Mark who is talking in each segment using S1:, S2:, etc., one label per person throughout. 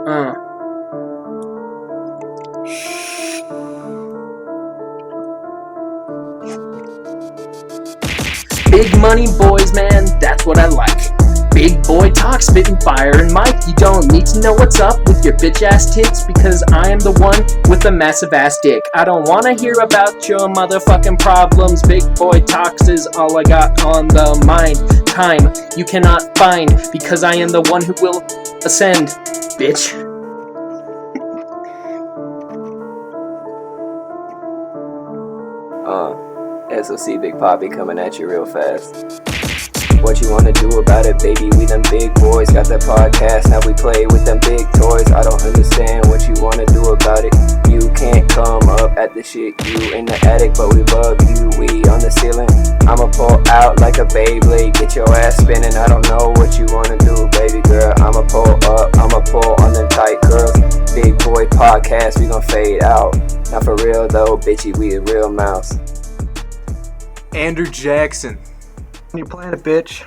S1: Big money boys, man, that's what I like. Big boy talk, spitting fire and mic. You don't need to know what's up with your bitch ass tits, because I am the one with the massive ass dick. I don't wanna hear about your motherfucking problems. Big boy talks is all I got on the mind. Time you cannot find, because I am the one who will ascend, bitch.
S2: SOC Big Poppy coming at you real fast. What you wanna do about it, baby? We them big boys, got that podcast, now we play with them big toys. I don't understand what you wanna do about it. You can't come up at the shit, you in the attic, but we bug you, we on the ceiling. I'ma pull out like a Beyblade, get your ass spinning. I don't know what you wanna do, baby girl. I'ma pull up, I'ma pull on them tight girls. Big boy podcast, we gon' fade out. Not for real though, bitchy, we a real mouse.
S3: Andrew Jackson. You playing it, bitch?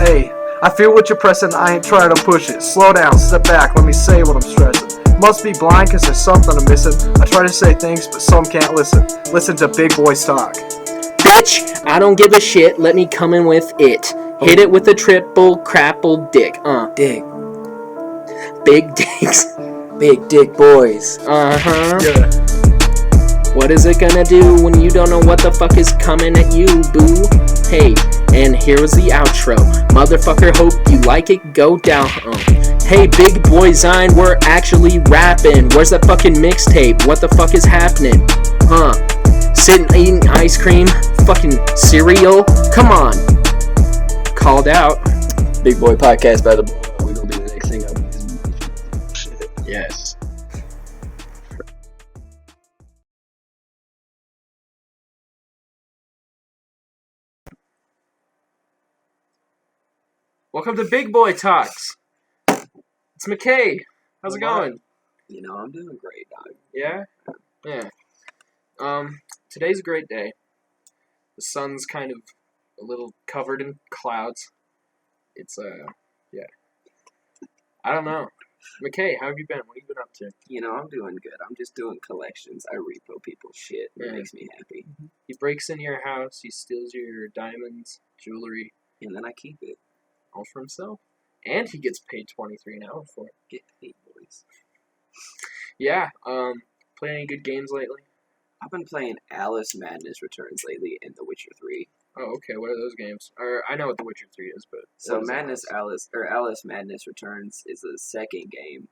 S3: Hey, I feel what you're pressing, I ain't trying to push it. Slow down, step back, let me say what I'm stressing. Must be blind cause there's something I'm missing. I try to say things but some can't listen. Listen to big boys talk.
S1: Bitch, I don't give a shit, let me come in with it. Hit it with a triple crapple dick.
S2: Dick.
S1: Big dicks.
S2: Big dick boys.
S3: Yeah.
S1: What is it gonna do when you don't know what the fuck is coming at you, boo? Hey, and here was the outro. Motherfucker, hope you like it, go down. Hey, Big Boy Zine, we're actually rapping. Where's that fucking mixtape? What the fuck is happening? Sitting eating ice cream? Fucking cereal? Come on. Called out.
S2: Big Boy Podcast by the boy. We gonna be the next thing up.
S1: Yes. Welcome to Big Boy Talks. It's Mckay. How's it going?
S2: You know, I'm doing great, dog.
S1: Yeah? Yeah. Today's a great day. The sun's kind of a little covered in clouds. It's, yeah. I don't know. Mckay, how have you been? What have you been up to?
S2: You know, I'm doing good. I'm just doing collections. I repo people's shit. It makes me happy.
S1: He breaks into your house, he steals your diamonds, jewelry.
S2: And then I keep it.
S1: All for himself. And he gets paid $23 an hour for it.
S2: Get paid, boys.
S1: Yeah, playing any good games lately?
S2: I've been playing Alice Madness Returns lately and The Witcher 3.
S1: Oh, okay. What are those games? Or I know what The Witcher 3 is, but
S2: so Alice Madness Returns is the second game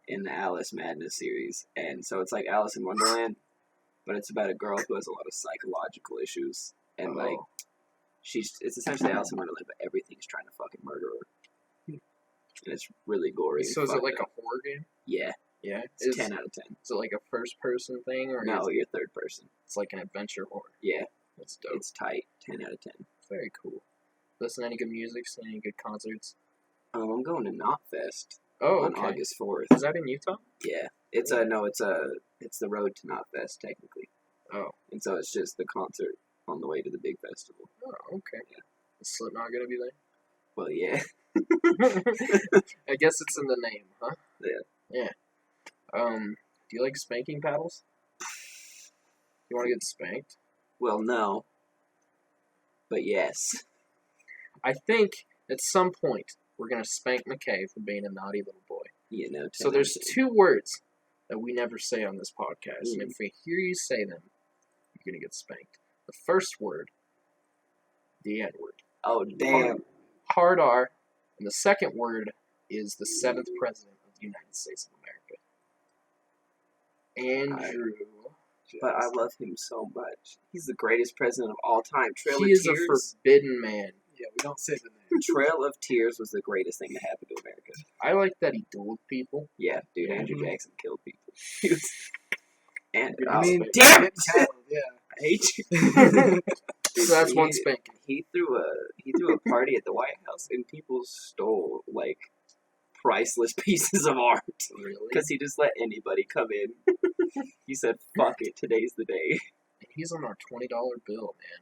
S2: in the Alice Madness series, and so it's like Alice in Wonderland, but it's about a girl who has a lot of psychological issues, and like it's essentially Alice in Wonderland, but everything's trying to fucking murder her, and it's really gory.
S1: So is it like a horror game?
S2: Yeah.
S1: Yeah?
S2: It's 10 out of 10.
S1: Is it like a first-person thing? Or
S2: no, you're third person.
S1: It's like an adventure horror.
S2: Yeah.
S1: That's dope.
S2: It's tight. 10 out of 10.
S1: Very cool. Listen to any good music? See any good concerts?
S2: I'm going to Knotfest
S1: on
S2: August 4th.
S1: Is that in Utah?
S2: Yeah. It's the road to Knotfest, technically.
S1: Oh.
S2: And so it's just the concert on the way to the big festival.
S1: Oh, okay.
S2: Yeah.
S1: Is Slipknot gonna be there?
S2: Well, yeah.
S1: I guess it's in the name, huh?
S2: Yeah.
S1: Yeah. Do you like spanking paddles? You want to get spanked?
S2: Well, no. But yes.
S1: I think at some point we're going to spank Mckay for being a naughty little boy.
S2: You know.
S1: So there's two words that we never say on this podcast. And if we hear you say them, you're going to get spanked. The first word, the N-word.
S2: Oh, damn.
S1: Hard R. And the second word is the 7th president of the United States of America. Andrew.
S2: But I love him so much. He's the greatest president of all time.
S1: He is a forbidden man.
S3: Yeah, we don't say the name.
S2: Trail of Tears was the greatest thing to happen to America.
S1: I like that he dueled people.
S2: Yeah, dude, Andrew Jackson killed people. And
S3: damn it! Yeah,
S2: I hate you.
S1: So that's one spanking.
S2: He threw a party at the White House and people stole like priceless pieces of art.
S1: Really?
S2: Because he just let anybody come in. He said, "Fuck it, today's the day."
S1: And he's on our $20 bill, man.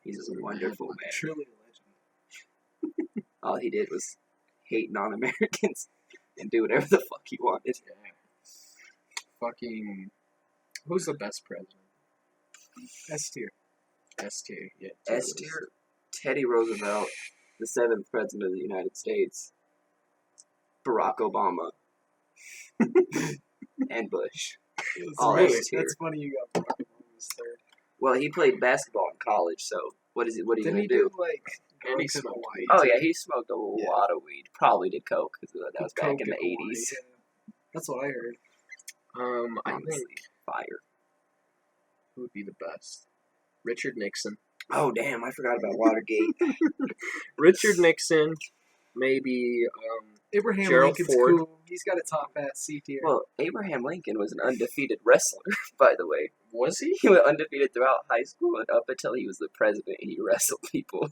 S2: He's a wonderful man.
S3: Truly a legend.
S2: All he did was hate non-Americans. and do whatever the fuck he wanted.
S1: Yeah. Fucking. Who's the best president?
S3: S tier.
S1: S tier. Yeah.
S2: S tier, Teddy Roosevelt, the 7th president of the United States, Barack Obama, and Bush. All
S1: really-
S2: S tier.
S3: That's funny you got Barack Obama's third.
S2: Well, he played basketball in college, so what are you
S3: Didn't
S2: gonna
S3: he
S2: do?
S3: like
S1: And he
S3: drugs in
S1: smoked
S3: Hawaii?
S1: weed.
S2: Oh
S3: too?
S2: yeah, he smoked a
S3: Yeah.
S2: lot of weed. Probably did coke because that was back
S3: Coke
S2: in the
S3: Hawaii,
S2: 80s.
S3: yeah. That's what I heard.
S1: I
S2: Honestly,
S1: think
S2: fire.
S1: who would be the best? Richard Nixon.
S2: Oh damn, I forgot about Watergate.
S1: Richard Nixon, maybe
S3: Abraham
S1: Gerald
S3: Lincoln's
S1: Ford.
S3: cool. He's got a top hat C tier.
S2: Well, Abraham Lincoln was an undefeated wrestler, by the way.
S1: was he?
S2: He went undefeated throughout high school and up until he was the president. He wrestled people.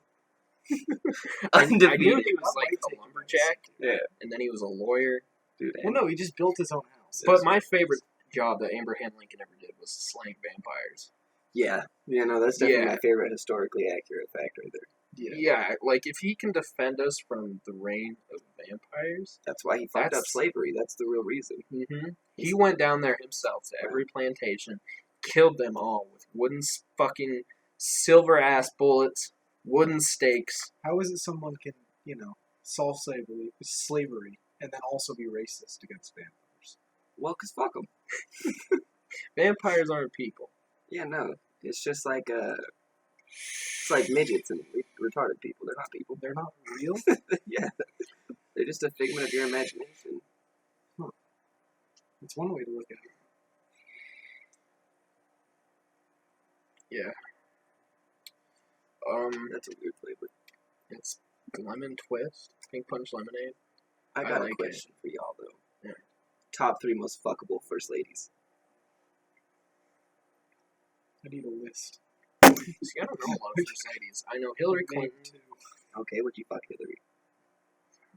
S1: I knew
S2: Undefeated.
S1: he was like a lumberjack,
S2: Yeah,
S1: and then he was a lawyer.
S2: dude.
S3: Well, no, he just built his own house.
S1: But my favorite job that Abraham Lincoln ever did was slaying vampires.
S2: Yeah, no, that's definitely
S1: Yeah.
S2: my favorite historically accurate fact right there.
S1: Yeah, like if he can defend us from the reign of vampires.
S2: That's why he fucked up
S1: That's-
S2: slavery. That's the real reason.
S1: He went down there himself to every plantation, killed them all with wooden fucking silver ass bullets, wooden stakes.
S3: How is it someone can, solve slavery and then also be racist against vampires?
S2: Well, 'cause fuck them.
S1: Vampires aren't people.
S2: Yeah, no. It's just like, it's like midgets and retarded people. They're not people.
S3: They're not real?
S2: Yeah. They're just a figment of your imagination.
S3: It's one way to look at it.
S1: Yeah.
S2: That's a weird flavor.
S1: It's lemon twist, pink punch lemonade.
S2: I
S1: I
S2: got
S1: like
S2: a question for y'all, though.
S1: Yeah.
S2: Top 3 most fuckable first ladies.
S3: I need a list.
S1: See, I don't know a lot of first ladies. I know Hillary
S3: Name
S1: Clinton.
S3: two.
S2: Okay, would you fuck Hillary?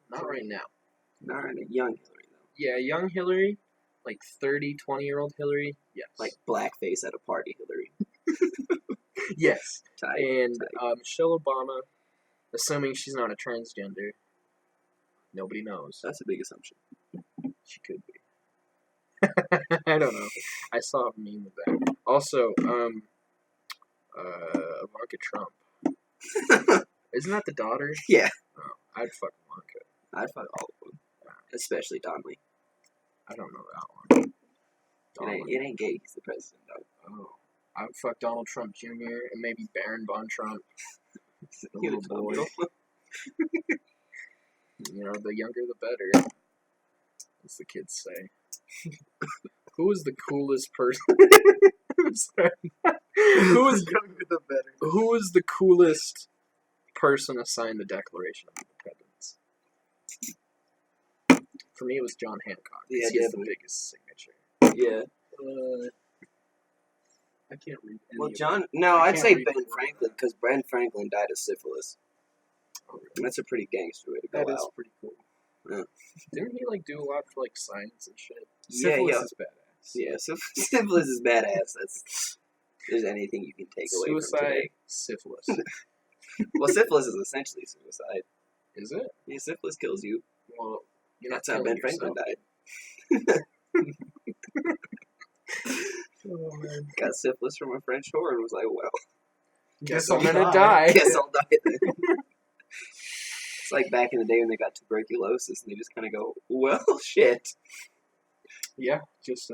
S1: Not right now.
S2: Not right, a young Hillary, though.
S1: Yeah, young Hillary, like 30, 20-year-old Hillary. Yes.
S2: Like blackface at a party Hillary.
S1: yes.
S2: Tight.
S1: And
S2: tight.
S1: Michelle Obama, assuming she's not a transgender. Nobody knows.
S2: That's a big assumption.
S1: She could be. I don't know. I saw a meme of that. Also, Ivanka Trump. Isn't that the daughter?
S2: Yeah.
S1: Oh, I'd fuck Ivanka.
S2: I'd fuck all of them. Especially Donnelly.
S1: I don't know that one.
S2: It ain't gay, he's the president, though.
S1: Oh. I would fuck Donald Trump Jr. and maybe Baron Von Trump. The
S2: You
S1: little
S2: know,
S1: boy. You know, the younger the better. As the kids say. Who is the coolest person? I'm sorry. Who is
S3: Younger the better.
S1: Who is the coolest person assigned the Declaration of Independence? For me, it was John Hancock. 'Cause
S2: Yeah,
S1: he has the
S2: definitely.
S1: biggest signature.
S2: Yeah.
S3: I can't read any
S2: Well,
S3: of
S2: John...
S3: it.
S2: No,
S3: I
S2: I'd
S3: can't
S2: say
S3: read
S2: Ben
S3: the
S2: Franklin, because Ben Franklin died of syphilis. And that's a pretty gangster way to go
S3: That is
S2: out.
S3: pretty cool.
S1: Didn't he do a lot for science and shit?
S2: Yeah,
S3: Syphilis
S2: yeah.
S3: is badass.
S2: Yeah, so syphilis is badass. That's... There's anything you can take away from
S1: Suicide,
S2: today.
S1: syphilis.
S2: Well, syphilis is essentially suicide.
S1: Is it?
S2: Yeah, syphilis kills you.
S1: Well, you're not
S2: That's how Ben
S1: killing
S2: Franklin
S1: yourself.
S2: died.
S3: Oh, man.
S2: Got syphilis from a French whore and was like, well,
S3: Guess
S1: I'm
S3: I'll
S1: gonna
S3: die.
S1: die.
S2: guess I'll die then. It's like back in the day when they got tuberculosis and they just kind of go, well, shit.
S1: Yeah, just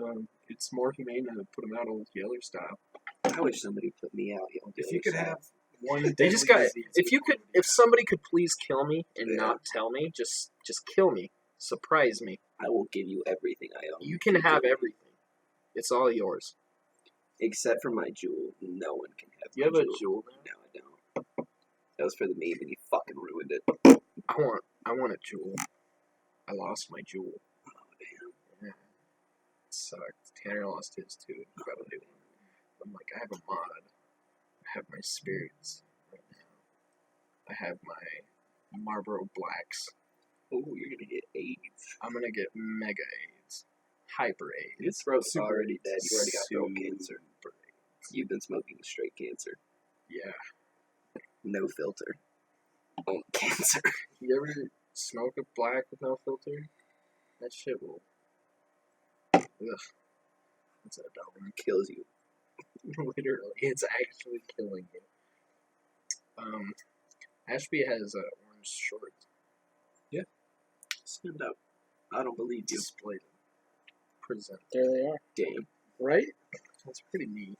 S1: it's more humane to put them out old Yeller style.
S2: I wish somebody put me out.
S3: If you could have one
S1: They just got.
S3: deadly disease,
S1: If you could, if somebody could please kill me and
S2: Yeah.
S1: not tell me, just kill me, surprise me.
S2: I will give you everything I own.
S1: You can have everything. It's all yours.
S2: Except for my jewel. No one can have
S1: You
S2: my
S1: have a jewel now?
S2: No, I don't. That was for the meme and you fucking ruined it.
S1: I want a jewel. I lost my jewel.
S2: Oh, damn.
S1: Yeah. It sucked. Tanner lost his too. You gotta do one. I'm like, I have a mod. I have my spirits right now. I have my Marlboro Blacks.
S2: Oh, you're gonna get AIDS.
S1: I'm gonna get mega AIDS. Hyper AIDS.
S2: Your throat's
S3: Super
S2: already dead. You already got throat
S1: Super
S2: cancer.
S1: AIDS.
S2: You've been smoking straight cancer.
S1: Yeah.
S2: No filter. Oh, cancer.
S1: You ever smoke a black with no filter? That shit will. Ugh. That's a dumb one.
S2: Kills you.
S1: Literally, it's actually killing you. Ashby has orange shorts.
S2: Stand up. I don't believe you.
S1: Displayed. Present. There they are.
S2: Damn.
S1: Right? That's pretty neat.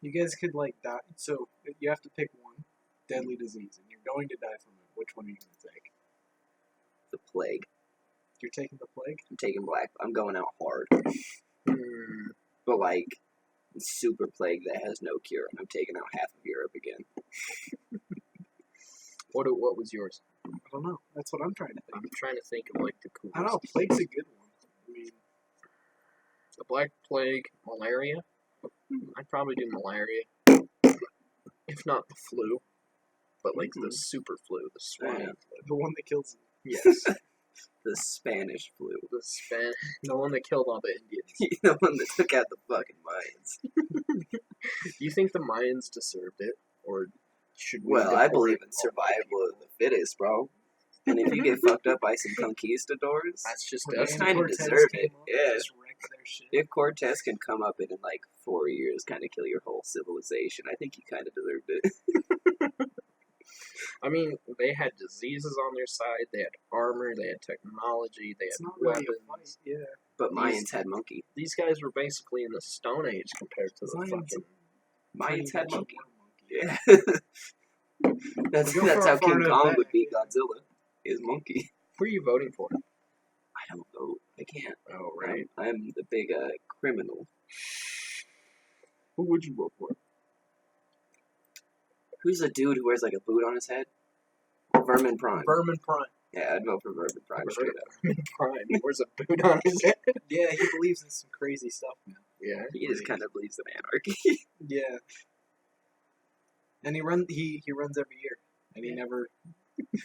S3: You guys could like die. So you have to pick one deadly disease, and you're going to die from it. Which one are you going to take?
S2: The plague.
S3: You're taking the plague?
S2: I'm taking black. I'm going out hard.
S1: Hmm.
S2: But like, super plague that has no cure, and I'm taking out half of Europe again.
S1: What was yours?
S3: I don't know. That's what I'm trying to think.
S1: I'm trying to think of like the coolest.
S3: I don't know. Plague's a good one. I mean,
S1: The Black Plague, malaria. I'd probably do malaria, if not the flu, but like the super flu, the swine flu.
S3: the one that kills you.
S1: Yes,
S2: The Spanish flu.
S1: the one that killed all the Indians.
S2: The one that took out the fucking Mayans.
S1: Do you think the Mayans deserved it, or should we?
S2: Well, I
S1: deport
S2: believe in
S1: all the
S2: survival of the fittest, bro. And if you get fucked up by some conquistadors,
S1: That's just
S3: When
S2: that's
S1: us.
S3: Randy
S2: kind of
S3: Cortez
S2: deserve
S3: came
S2: it.
S3: up,
S2: Yeah.
S3: just wrecked their shit.
S2: If Cortez can come up and in like 4 years kind of kill your whole civilization, I think he kind of deserved it.
S1: I mean, they had diseases on their side. They had armor. They had technology. They
S3: It's
S1: had
S3: not really a
S1: weapons.
S3: fight. Yeah.
S2: But Mayans had monkey.
S1: These guys were basically in the Stone Age compared to the
S3: Zions-
S1: fucking.
S2: Mayans had
S3: Pretty
S2: monkey.
S3: much
S2: Yeah. that's
S3: Go
S2: that's
S3: far-
S2: how
S3: far
S2: King
S3: enough
S2: Kong
S3: back.
S2: would beat Godzilla. Is monkey.
S1: Who are you voting for?
S2: I don't vote. I can't.
S1: Oh, right.
S2: I'm the big criminal.
S1: Who would you vote for?
S2: Who's the dude who wears like a boot on his head? Vermin Prime.
S3: Vermin Prime.
S2: Yeah, I'd vote for Vermin Prime straight up.
S1: Prime. Where's a boot on his head?
S3: Yeah, he believes in some crazy stuff, man.
S1: Yeah.
S2: He just kind of believes in anarchy.
S3: Yeah. And he runs every year, and he never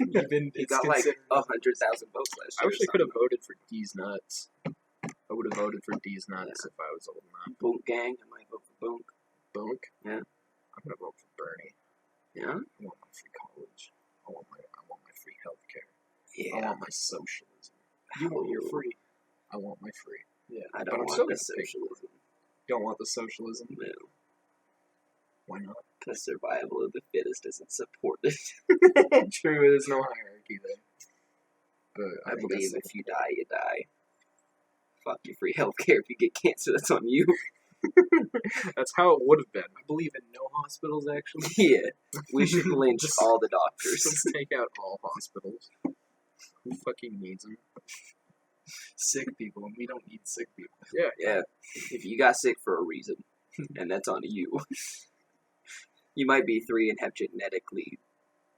S3: even
S2: He
S3: it's
S2: got like
S3: considered
S2: 100,000 votes last
S1: I
S2: year.
S1: wish I could have voted for D's Nuts. I would have voted for D's Nuts if I was old enough.
S2: Boonk Gang. I might vote for Boonk.
S1: Boonk?
S2: Yeah.
S1: I'm gonna vote for Bernie.
S2: Yeah?
S1: I want my free college. I want my free healthcare. I
S2: Yeah.
S1: want my socialism.
S3: You want your free.
S1: I want my free.
S3: Yeah.
S2: I
S1: But
S2: don't
S1: I'm
S2: want
S1: still
S2: the
S1: gonna pick-
S2: socialism.
S1: You don't want the socialism?
S2: No.
S1: Why not?
S2: Because survival of the fittest isn't supported.
S1: True, there's no hierarchy there. But
S2: I
S1: think
S2: believe
S1: that's
S2: if you die, you die. Fuck your free healthcare. If you get cancer, that's on you.
S1: that's how it would have been.
S3: I believe in no hospitals, actually.
S2: Yeah. We should lynch
S1: Just-
S2: all the doctors.
S1: Let's take out all hospitals. Who fucking needs them?
S3: Sick people, and we don't need sick people.
S1: Yeah.
S2: Yeah. If you got sick for a reason, and that's on you. You might be 3 and have genetically,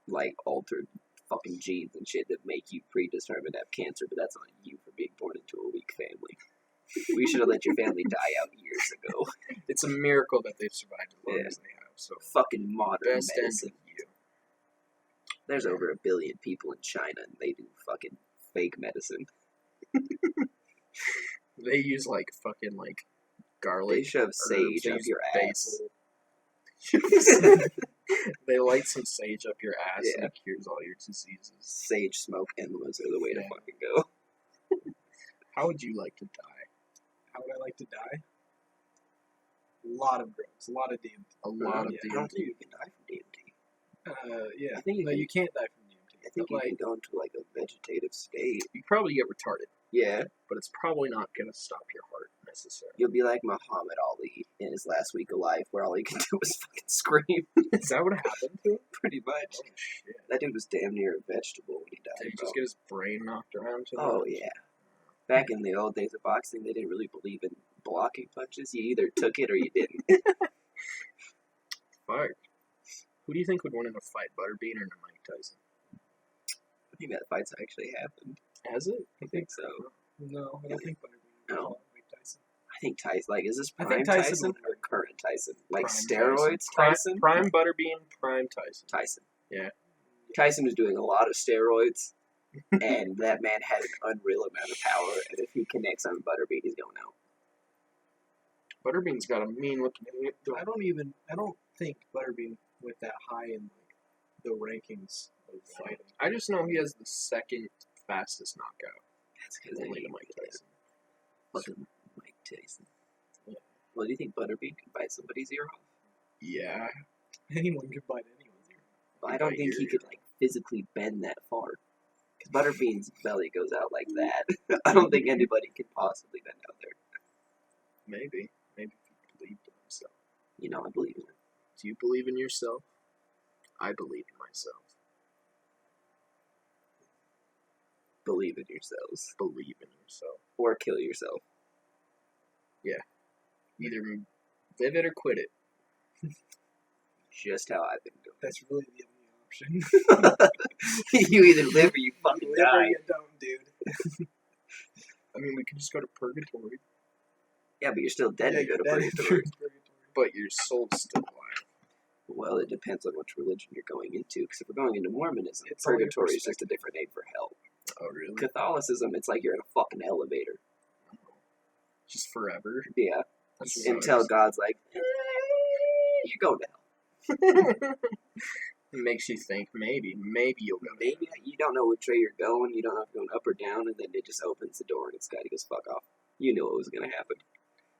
S2: like, altered fucking genes and shit that make you predetermined to have cancer, but that's on you for being born into a weak family. We should have let your family die out years ago.
S1: It's a miracle that they've survived as long
S2: Yeah.
S1: as they have. So
S2: Fucking modern
S1: best end
S2: medicine.
S1: with you.
S2: There's over 1 billion people in China, and they do fucking fake medicine.
S1: They use like fucking like garlic.
S2: They shove
S1: herbs,
S2: sage
S1: they
S2: up
S1: use
S2: your ass.
S1: basil. They light some sage up your ass
S2: Yeah.
S1: and it cures all your diseases.
S2: Sage, smoke, enemas are the way to
S1: Yeah.
S2: fucking go.
S1: How would you like to die?
S3: How would I like to die? A lot of drugs, a lot of DMT.
S1: A lot of
S3: yeah.
S2: I don't
S1: DMT.
S2: think you can die from DMT.
S3: Yeah.
S2: I think you
S3: no,
S2: can-
S3: you can't die from DMT.
S2: I think
S3: But,
S2: you
S3: like,
S2: can go into like a vegetative state.
S1: You probably get retarded,
S2: Yeah,
S1: but it's probably not gonna stop your heart necessarily.
S2: you'll be like Muhammad Ali in his last week of life, where all he can do is fucking scream.
S1: Is that what happened to him?
S2: Pretty much.
S1: Oh shit!
S2: That dude was damn near a vegetable when he
S1: Did
S2: died.
S1: he
S2: bro.
S1: just get his brain knocked around too
S2: Oh
S1: much?
S2: yeah. Back in the old days of boxing, they didn't really believe in blocking punches. You either took it or you didn't.
S1: Fuck. Who do you think would win in a fight, Butterbean or Mike Tyson?
S2: I think that fight's actually happened.
S1: Has it?
S2: I think so.
S3: no, I don't think Butterbean.
S2: No.
S3: Mike Tyson.
S2: I think Tyson. Like, is this
S3: I
S2: prime
S3: think
S2: Tyson,
S3: Tyson
S2: or current Tyson? Like
S1: Prime
S2: steroids
S1: Prime-
S2: Tyson?
S1: Prime Butterbean, Prime Tyson.
S2: Tyson.
S1: Yeah.
S2: Tyson was doing a lot of steroids, and that man had an unreal amount of power. And if he connects on Butterbean, he's going out.
S1: Butterbean's got a mean looking.
S3: I don't think Butterbean went that high in like the rankings of fighting.
S1: I just know he has the second fastest knockout.
S2: That's because
S4: Only to Mike Tyson.
S2: Fucking Mike Tyson.
S4: Yeah.
S2: Well, do you think Butterbean can bite somebody's ear off?
S4: Yeah.
S3: Anyone could bite anyone's ear.
S2: But I don't think he could like physically bend that far. Because Butterbean's belly goes out like that. I don't think anybody could possibly bend out there.
S4: Maybe. Maybe if he believed in himself.
S2: You know, I believe in it.
S4: Do you believe in yourself? I believe in myself.
S2: Believe in yourselves.
S4: Believe in yourself.
S2: Or kill yourself.
S4: Either live it or quit it.
S2: Just how I've been doing.
S3: That's really the only option.
S2: You either live or you fucking
S3: Live or
S2: die.
S3: you don't, dude.
S4: I mean, we could just go to purgatory,
S2: Yeah, but you're still dead
S3: Yeah,
S2: to go to
S3: you're dead.
S2: purgatory.
S4: but your soul's still alive.
S2: Well, it depends on which religion you're going into. Because if we're going into Mormonism,
S3: It's all your
S2: purgatory is just a different name for hell.
S4: Oh, really?
S2: Catholicism, it's like you're in a fucking elevator.
S4: Just forever?
S2: Yeah.
S4: That's
S2: Until God's like, you're going to hell.
S4: It makes you think maybe you'll go.
S2: Maybe you don't know which way you're going. You don't know if you're going up or down, and then it just opens the door and it's God. He goes, fuck off. You knew what was going to happen.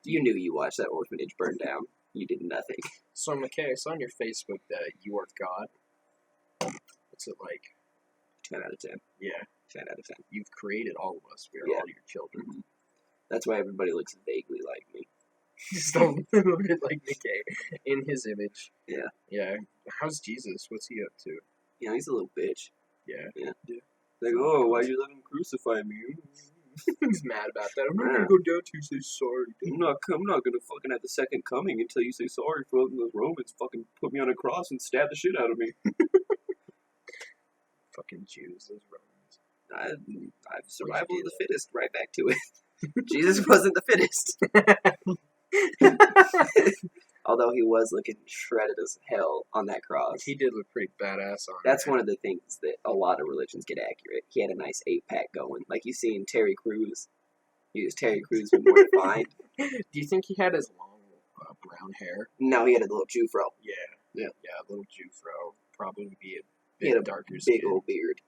S2: You knew you watched that orphanage burn down. You did nothing.
S4: So, Mckay, I saw on your Facebook that you are God. What's it like?
S2: 10 out of 10.
S4: Yeah,
S2: 10 out of 10.
S4: you've created all of us. We are
S2: Yeah.
S4: all your children.
S2: Mhm. That's why everybody looks vaguely like me.
S4: Just a little bit like Mckay in his image.
S2: Yeah.
S4: Yeah. How's Jesus? What's he up to?
S2: You know, he's a little bitch.
S4: Yeah.
S2: Like, oh, why you let him crucify me?
S4: He's mad about that. I'm not
S2: Yeah.
S4: gonna go down to say sorry.
S2: I'm not gonna fucking have the second coming until you say sorry for letting those Romans fucking put me on a cross and stab the shit out of me.
S4: Fucking Jews, those Romans.
S2: I've survival of the fittest. Right back to it. Jesus wasn't the fittest. Although he was looking shredded as hell on that cross.
S4: He did look pretty badass on
S2: That's
S4: there.
S2: one of the things that a lot of religions get accurate. He had a nice 8-pack going. Like you see in Terry Crews. He was Terry Crews when more defined.
S4: Do you think he had his long brown hair?
S2: No, he had a little Jufro.
S4: Yeah.
S2: Yeah.
S4: Yeah, a little Jufro. Probably be a
S2: He
S4: bit
S2: had a
S4: darker
S2: big
S4: skin.
S2: old beard.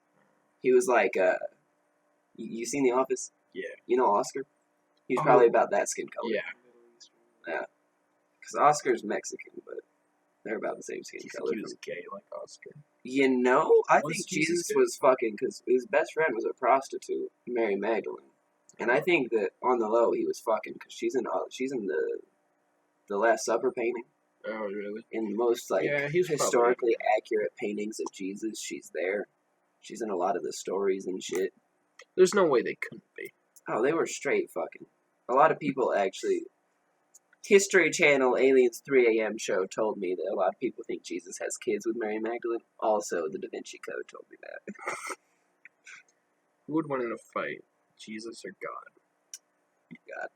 S2: He was like, you seen The Office?
S4: Yeah.
S2: You know Oscar? He's
S3: Oh.
S2: probably about that skin color.
S4: Yeah.
S2: Because Oscar's Mexican, but they're about the same skin
S4: Do you
S2: color.
S4: think he was gay like Oscar?
S2: You know, I
S4: Was
S2: think
S4: Jesus
S2: Jesus
S4: gay?
S2: was fucking, because his best friend was a prostitute, Mary Magdalene. And I think that on the low he was fucking, because she's in the Last Supper painting.
S4: Oh, really?
S2: In most, like,
S4: Yeah, he's probably-
S2: historically accurate paintings of Jesus, she's there. She's in a lot of the stories and shit.
S4: There's no way they couldn't be.
S2: Oh, they were straight fucking. A lot of people actually. History Channel Aliens 3 a.m. show told me that a lot of people think Jesus has kids with Mary Magdalene. Also, the Da Vinci Code told me that.
S4: Who would win in a fight, Jesus or God?
S2: God.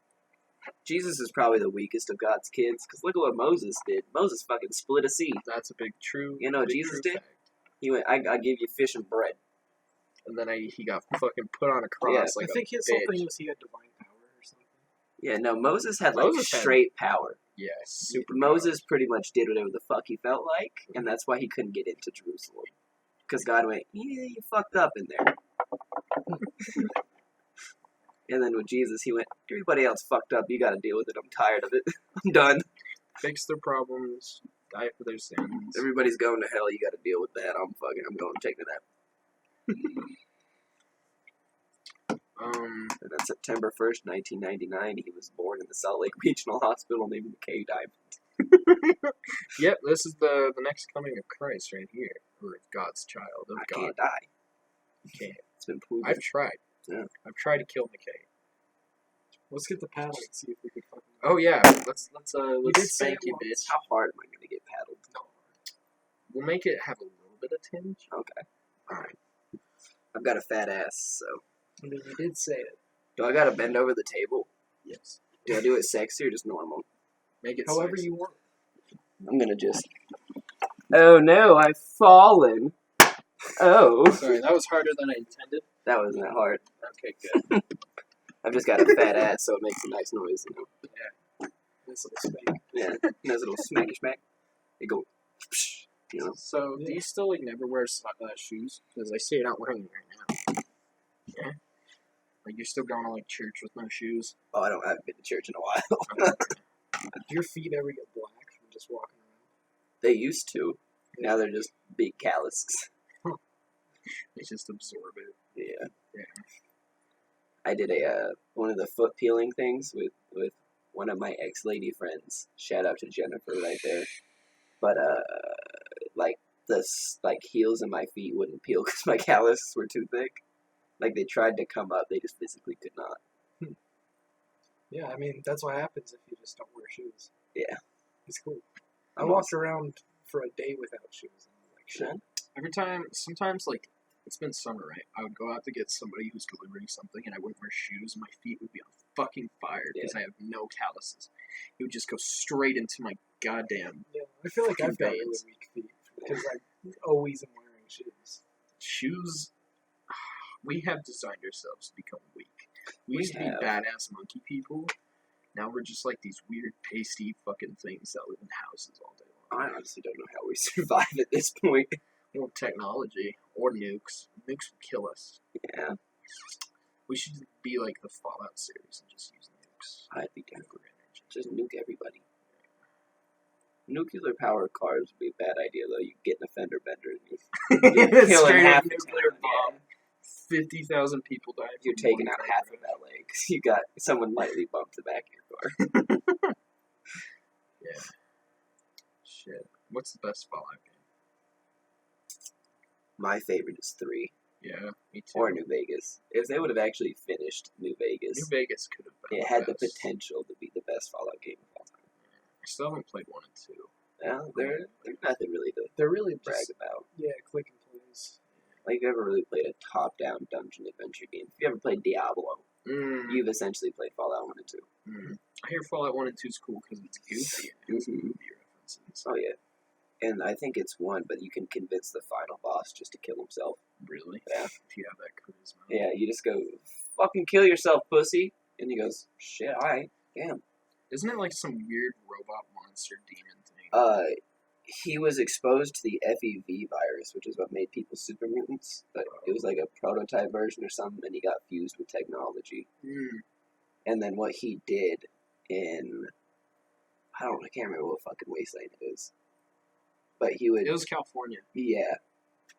S2: Jesus is probably the weakest of God's kids, because look at what Moses did. Moses fucking split a sea.
S4: That's a big true.
S2: You know what
S4: big
S2: Jesus
S4: true
S2: did?
S4: fact.
S2: He went, I give you fish and bread.
S4: And then he got fucking put on a cross like
S3: I think his
S4: a
S3: whole thing
S4: bitch.
S3: was he had divine power or something.
S2: Yeah, no, Moses had like
S4: Moses had-
S2: straight power.
S4: Yeah, super.
S2: Moses pretty much did whatever the fuck he felt like, and that's why he couldn't get into Jerusalem. Because God went, yeah, you fucked up in there. And then with Jesus, he went, everybody else fucked up, you gotta deal with it, I'm tired of it. I'm done.
S4: Fix their problems, die for their sins.
S2: Everybody's going to hell, you gotta deal with that, I'm going to take that. And on September 1st, 1999, he was born in the Salt Lake Regional Hospital named Mckay Diamond.
S4: Yep, this is the next coming of Christ right here, or of God's child of
S2: I
S4: God.
S2: can't die.
S4: You can't.
S2: It's been proven.
S4: I've tried.
S2: Yeah.
S4: I've tried to kill Mckay.
S3: Let's get the paddle and see if we can fucking.
S4: Oh yeah, let's
S3: did say
S4: spank
S3: it
S4: you,
S3: once.
S4: bitch.
S2: How hard am I going to get paddled?
S3: No.
S4: We'll make it have a little bit of tinge.
S2: Okay. Alright. I've got a fat ass, so.
S3: I mean, you did say it.
S2: Do I gotta bend over the table?
S4: Yes.
S2: Do I do it sexy or just normal?
S4: Make it
S3: However
S4: sexy.
S3: you want.
S2: I'm gonna just. Oh no, I've fallen. Oh.
S4: Sorry, that was harder than I intended.
S2: That wasn't that hard.
S4: Okay, good.
S2: I've just got a fat ass, so it makes a nice noise, you know.
S3: This little spank.
S2: Yeah. Nice little smacky smack. It go. You know.
S4: So, do you still like never wear shoes? Because I see you're not wearing them right now. Like, you're still going to, like, church with no shoes?
S2: Oh, I haven't been to church in a while.
S4: Do your feet ever get black from just walking around?
S2: They used to. Now they're just big calluses.
S4: They just absorb it.
S2: Yeah.
S4: Yeah.
S2: I did one of the foot peeling things with one of my ex-lady friends. Shout out to Jennifer right there. But, like, the heels of my feet wouldn't peel because my calluses were too thick. Like, they tried to come up, they just physically could not.
S3: Yeah, I mean, that's what happens if you just don't wear shoes.
S2: Yeah.
S3: It's cool. I walked around for a day without shoes, and I was like, shit.
S4: Sometimes, like, it's been summer, right? I would go out to get somebody who's delivering something, and I wouldn't wear shoes, and my feet would be on fucking fire because I have no calluses. It would just go straight into my goddamn
S3: Yeah, I feel like I've got really
S4: veins.
S3: weak feet because I always am wearing shoes.
S4: Shoes. We have designed ourselves to become weak. We
S2: We
S4: used to be
S2: have.
S4: badass monkey people. Now we're just like these weird pasty fucking things that live in houses all day long.
S2: I honestly don't know how we survive at this point.
S4: Or technology. Or nukes. Nukes would kill us.
S2: Yeah,
S4: We should be like the Fallout series and just use nukes.
S2: I'd be down
S4: for
S2: for it.
S4: energy.
S2: Just nuke everybody. Nuclear powered cars would be a bad idea, though. You get in a fender bender and you're killing
S4: Straight
S2: half
S4: up
S2: the
S4: nuclear
S2: town,
S4: bomb. 50,000 people died.
S2: You're
S4: from
S2: taking
S4: one
S2: out
S4: car
S2: half of
S4: crash.
S2: LA because you got someone lightly bumped the back of your car.
S4: Yeah. Shit. What's the best Fallout game?
S2: My favorite is 3,
S4: Yeah, me too.
S2: or New Vegas. If they would have actually finished New Vegas,
S4: New Vegas could have been
S2: it
S4: the
S2: had the
S4: best.
S2: potential to be the best Fallout game of all time.
S4: I still haven't played 1 and 2.
S2: Well, there's nothing really to
S3: They're really
S2: brag
S3: just,
S2: about.
S3: yeah, click and plays.
S2: Like, if you ever really played a top-down dungeon adventure game, if you ever played Diablo, you've essentially played Fallout 1 and 2.
S4: I hear Fallout 1 and 2 is cool because it's goofy and has movie references.
S2: Oh, yeah. And I think it's 1, but you can convince the final boss just to kill himself.
S4: Really?
S2: Yeah.
S4: If you have that charisma.
S2: Yeah, you just go, fucking kill yourself, pussy. And he goes, shit, alright, damn.
S4: Isn't it like some weird robot monster demon thing?
S2: He was exposed to the FEV virus, which is what made people super mutants. But it was like a prototype version or something, and he got fused with technology. And then what he did in, I can't remember what fucking wasteland it is. But he would,
S4: It was California.
S2: yeah.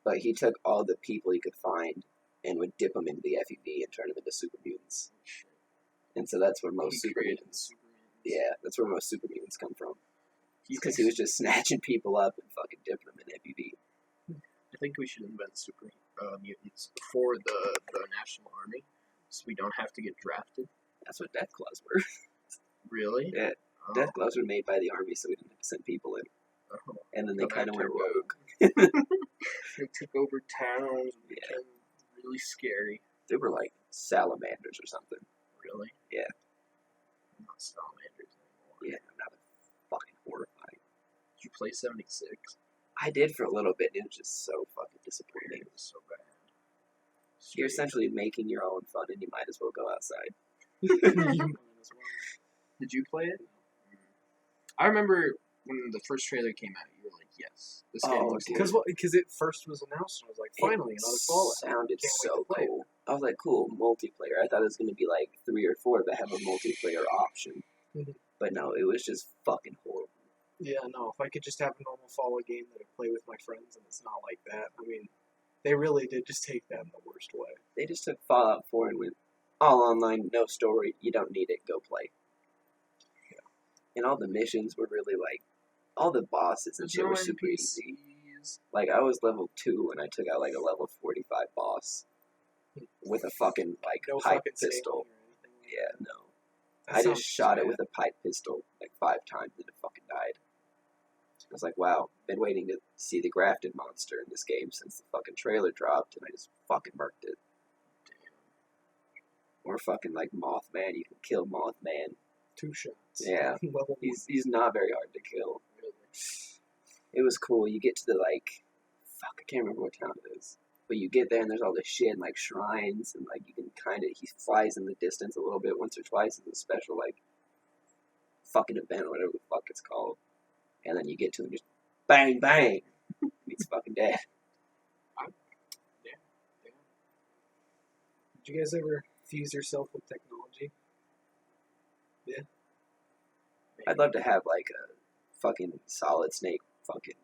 S2: But he took all the people he could find and would dip them into the FEV and turn them into super mutants. And so that's where most super mutants. Yeah, that's where most super mutants come from. Because he was just snatching people up and fucking dipping them in FEV.
S4: I think we should invent super mutants for the National Army, so we don't have to get drafted.
S2: That's what death claws were.
S4: Really?
S2: Yeah,
S4: Oh.
S2: death claws were made by the army so we didn't have to send people in.
S4: Oh.
S2: And then they
S4: Go
S2: kind of
S4: back
S2: went
S4: to
S2: rogue.
S4: They took over towns and
S2: Yeah.
S4: became really scary.
S2: They were like salamanders or something.
S4: Really?
S2: Yeah.
S4: Not salamanders anymore.
S2: Yeah, now they're fucking horrifying.
S4: Did you play 76?
S2: I did for a little bit, and it was just so fucking disappointing.
S4: It was so bad.
S2: You're essentially making your own fun, and you might as well go outside.
S4: You might as well. Did you play it? I remember when the first trailer came out, you were like, yes, this game
S2: Oh,
S4: looks
S2: dude.
S4: good.
S3: Because it first was announced, and I was like, finally, another Fallout.
S2: Sounded
S3: Can't wait
S2: so
S3: to play it.
S2: cool. I was like, cool, multiplayer. I thought it was going to be like 3 or 4 that have a multiplayer option.
S3: Mhm.
S2: But no, it was just fucking horrible.
S3: Yeah, no, if I could just have a normal Fallout game that I play with my friends, and it's not like that. I mean, they really did just take that in the worst way.
S2: They just took Fallout 4 and went, all online, no story, you don't need it, go play.
S3: Yeah.
S2: And all the missions were really like, all the bosses and
S4: There's
S2: shit
S4: no
S2: were super easy.
S4: NPCs.
S2: Like, I was level 2 and I took out like a level 45 boss with a fucking, like,
S3: No
S2: pipe
S3: fucking
S2: pistol.
S3: sailing or anything like
S2: Yeah,
S3: that.
S2: no.
S3: That
S2: I
S3: sounds
S2: just shot it
S3: bad.
S2: with a pipe pistol like 5 times and it fucking died. I was like, wow, been waiting to see the grafted monster in this game since the fucking trailer dropped, and I just fucking murked it. Or fucking like Mothman, you can kill Mothman.
S3: 2 shots.
S2: Yeah.
S3: Level
S2: He's not very hard to kill.
S4: Really?
S2: It was cool. You get to the like, fuck, I can't remember what town it is. But you get there and there's all this shit and like shrines and like you can kind of, he flies in the distance a little bit once or twice as a special like fucking event or whatever the fuck it's called. And then you get to him just bang bang. And he's fucking dead.
S3: Did you guys ever fuse yourself with technology.
S2: I'd love to have like a fucking Solid Snake fucking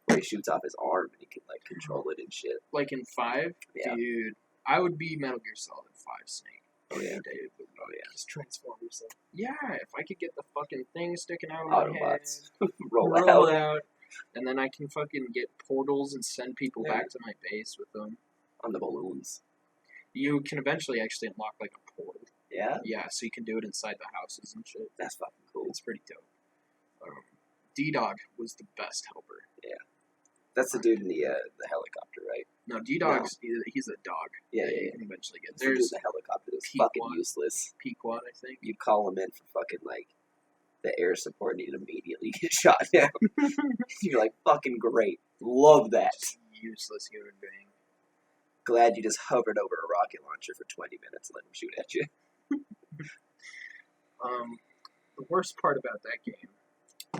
S2: where he shoots off his arm and he can like control it and shit.
S4: Like in 5?
S2: Yeah.
S4: Dude, I would be Metal Gear Solid 5 Snake.
S2: Oh yeah.
S4: Dude.
S2: Oh yeah.
S3: Just transform yourself.
S4: Yeah, if I could get the fucking thing sticking out of my head,
S2: Autobots. Roll
S4: roll
S2: out.
S4: out, and then I can fucking get portals and send people
S3: Yeah.
S4: back to my base with them.
S2: On the balloons.
S4: You can eventually actually unlock like a portal.
S2: Yeah?
S4: Yeah, so you can do it inside the houses and shit.
S2: That's fucking cool.
S4: It's pretty dope. D-Dog was the best helper.
S2: That's the dude in the helicopter, right?
S4: No, D-Dog's he's a dog.
S2: Yeah,
S4: that
S2: yeah,
S4: you
S2: yeah.
S4: can eventually get.
S2: That's the dude
S4: There's
S2: in the helicopter that's
S4: Pete
S2: fucking
S4: Watt.
S2: useless.
S4: Pequod, I think.
S2: You call him in for fucking like the air support and he'd immediately get shot down. You're like, fucking great. Love that.
S4: Just useless human being.
S2: Glad you just hovered over a rocket launcher for 20 minutes and let him shoot at you.
S4: The worst part about that game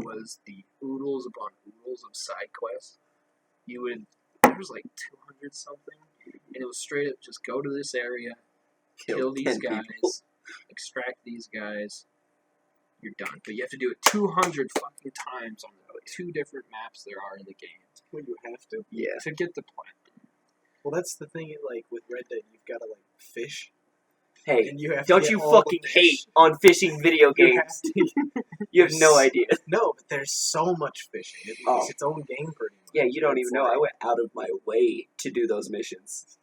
S4: was the oodles upon oodles of side quests. There was like 200 something, and it was straight up just go to this area, kill these
S2: 10
S4: guys,
S2: people.
S4: extract these guys, you're done. But you have to do it 200 fucking times on the 2 different maps there are in the game
S3: Well, you have to.
S2: Yeah.
S4: to get the platinum.
S3: Well, that's the thing. Like with Red Dead, you've got to like fish,
S2: Hey,
S3: and you have.
S2: don't
S3: to get
S2: you
S3: all the
S2: fucking
S3: fish.
S2: hate on fishing video
S3: You
S2: games.
S3: have to-
S2: You have no idea.
S3: No, but there's so much fishing. It
S2: Oh.
S3: makes its own game pretty much.
S2: Yeah, you don't
S3: It's
S2: even know.
S3: like-
S2: I went out of my way to do those missions.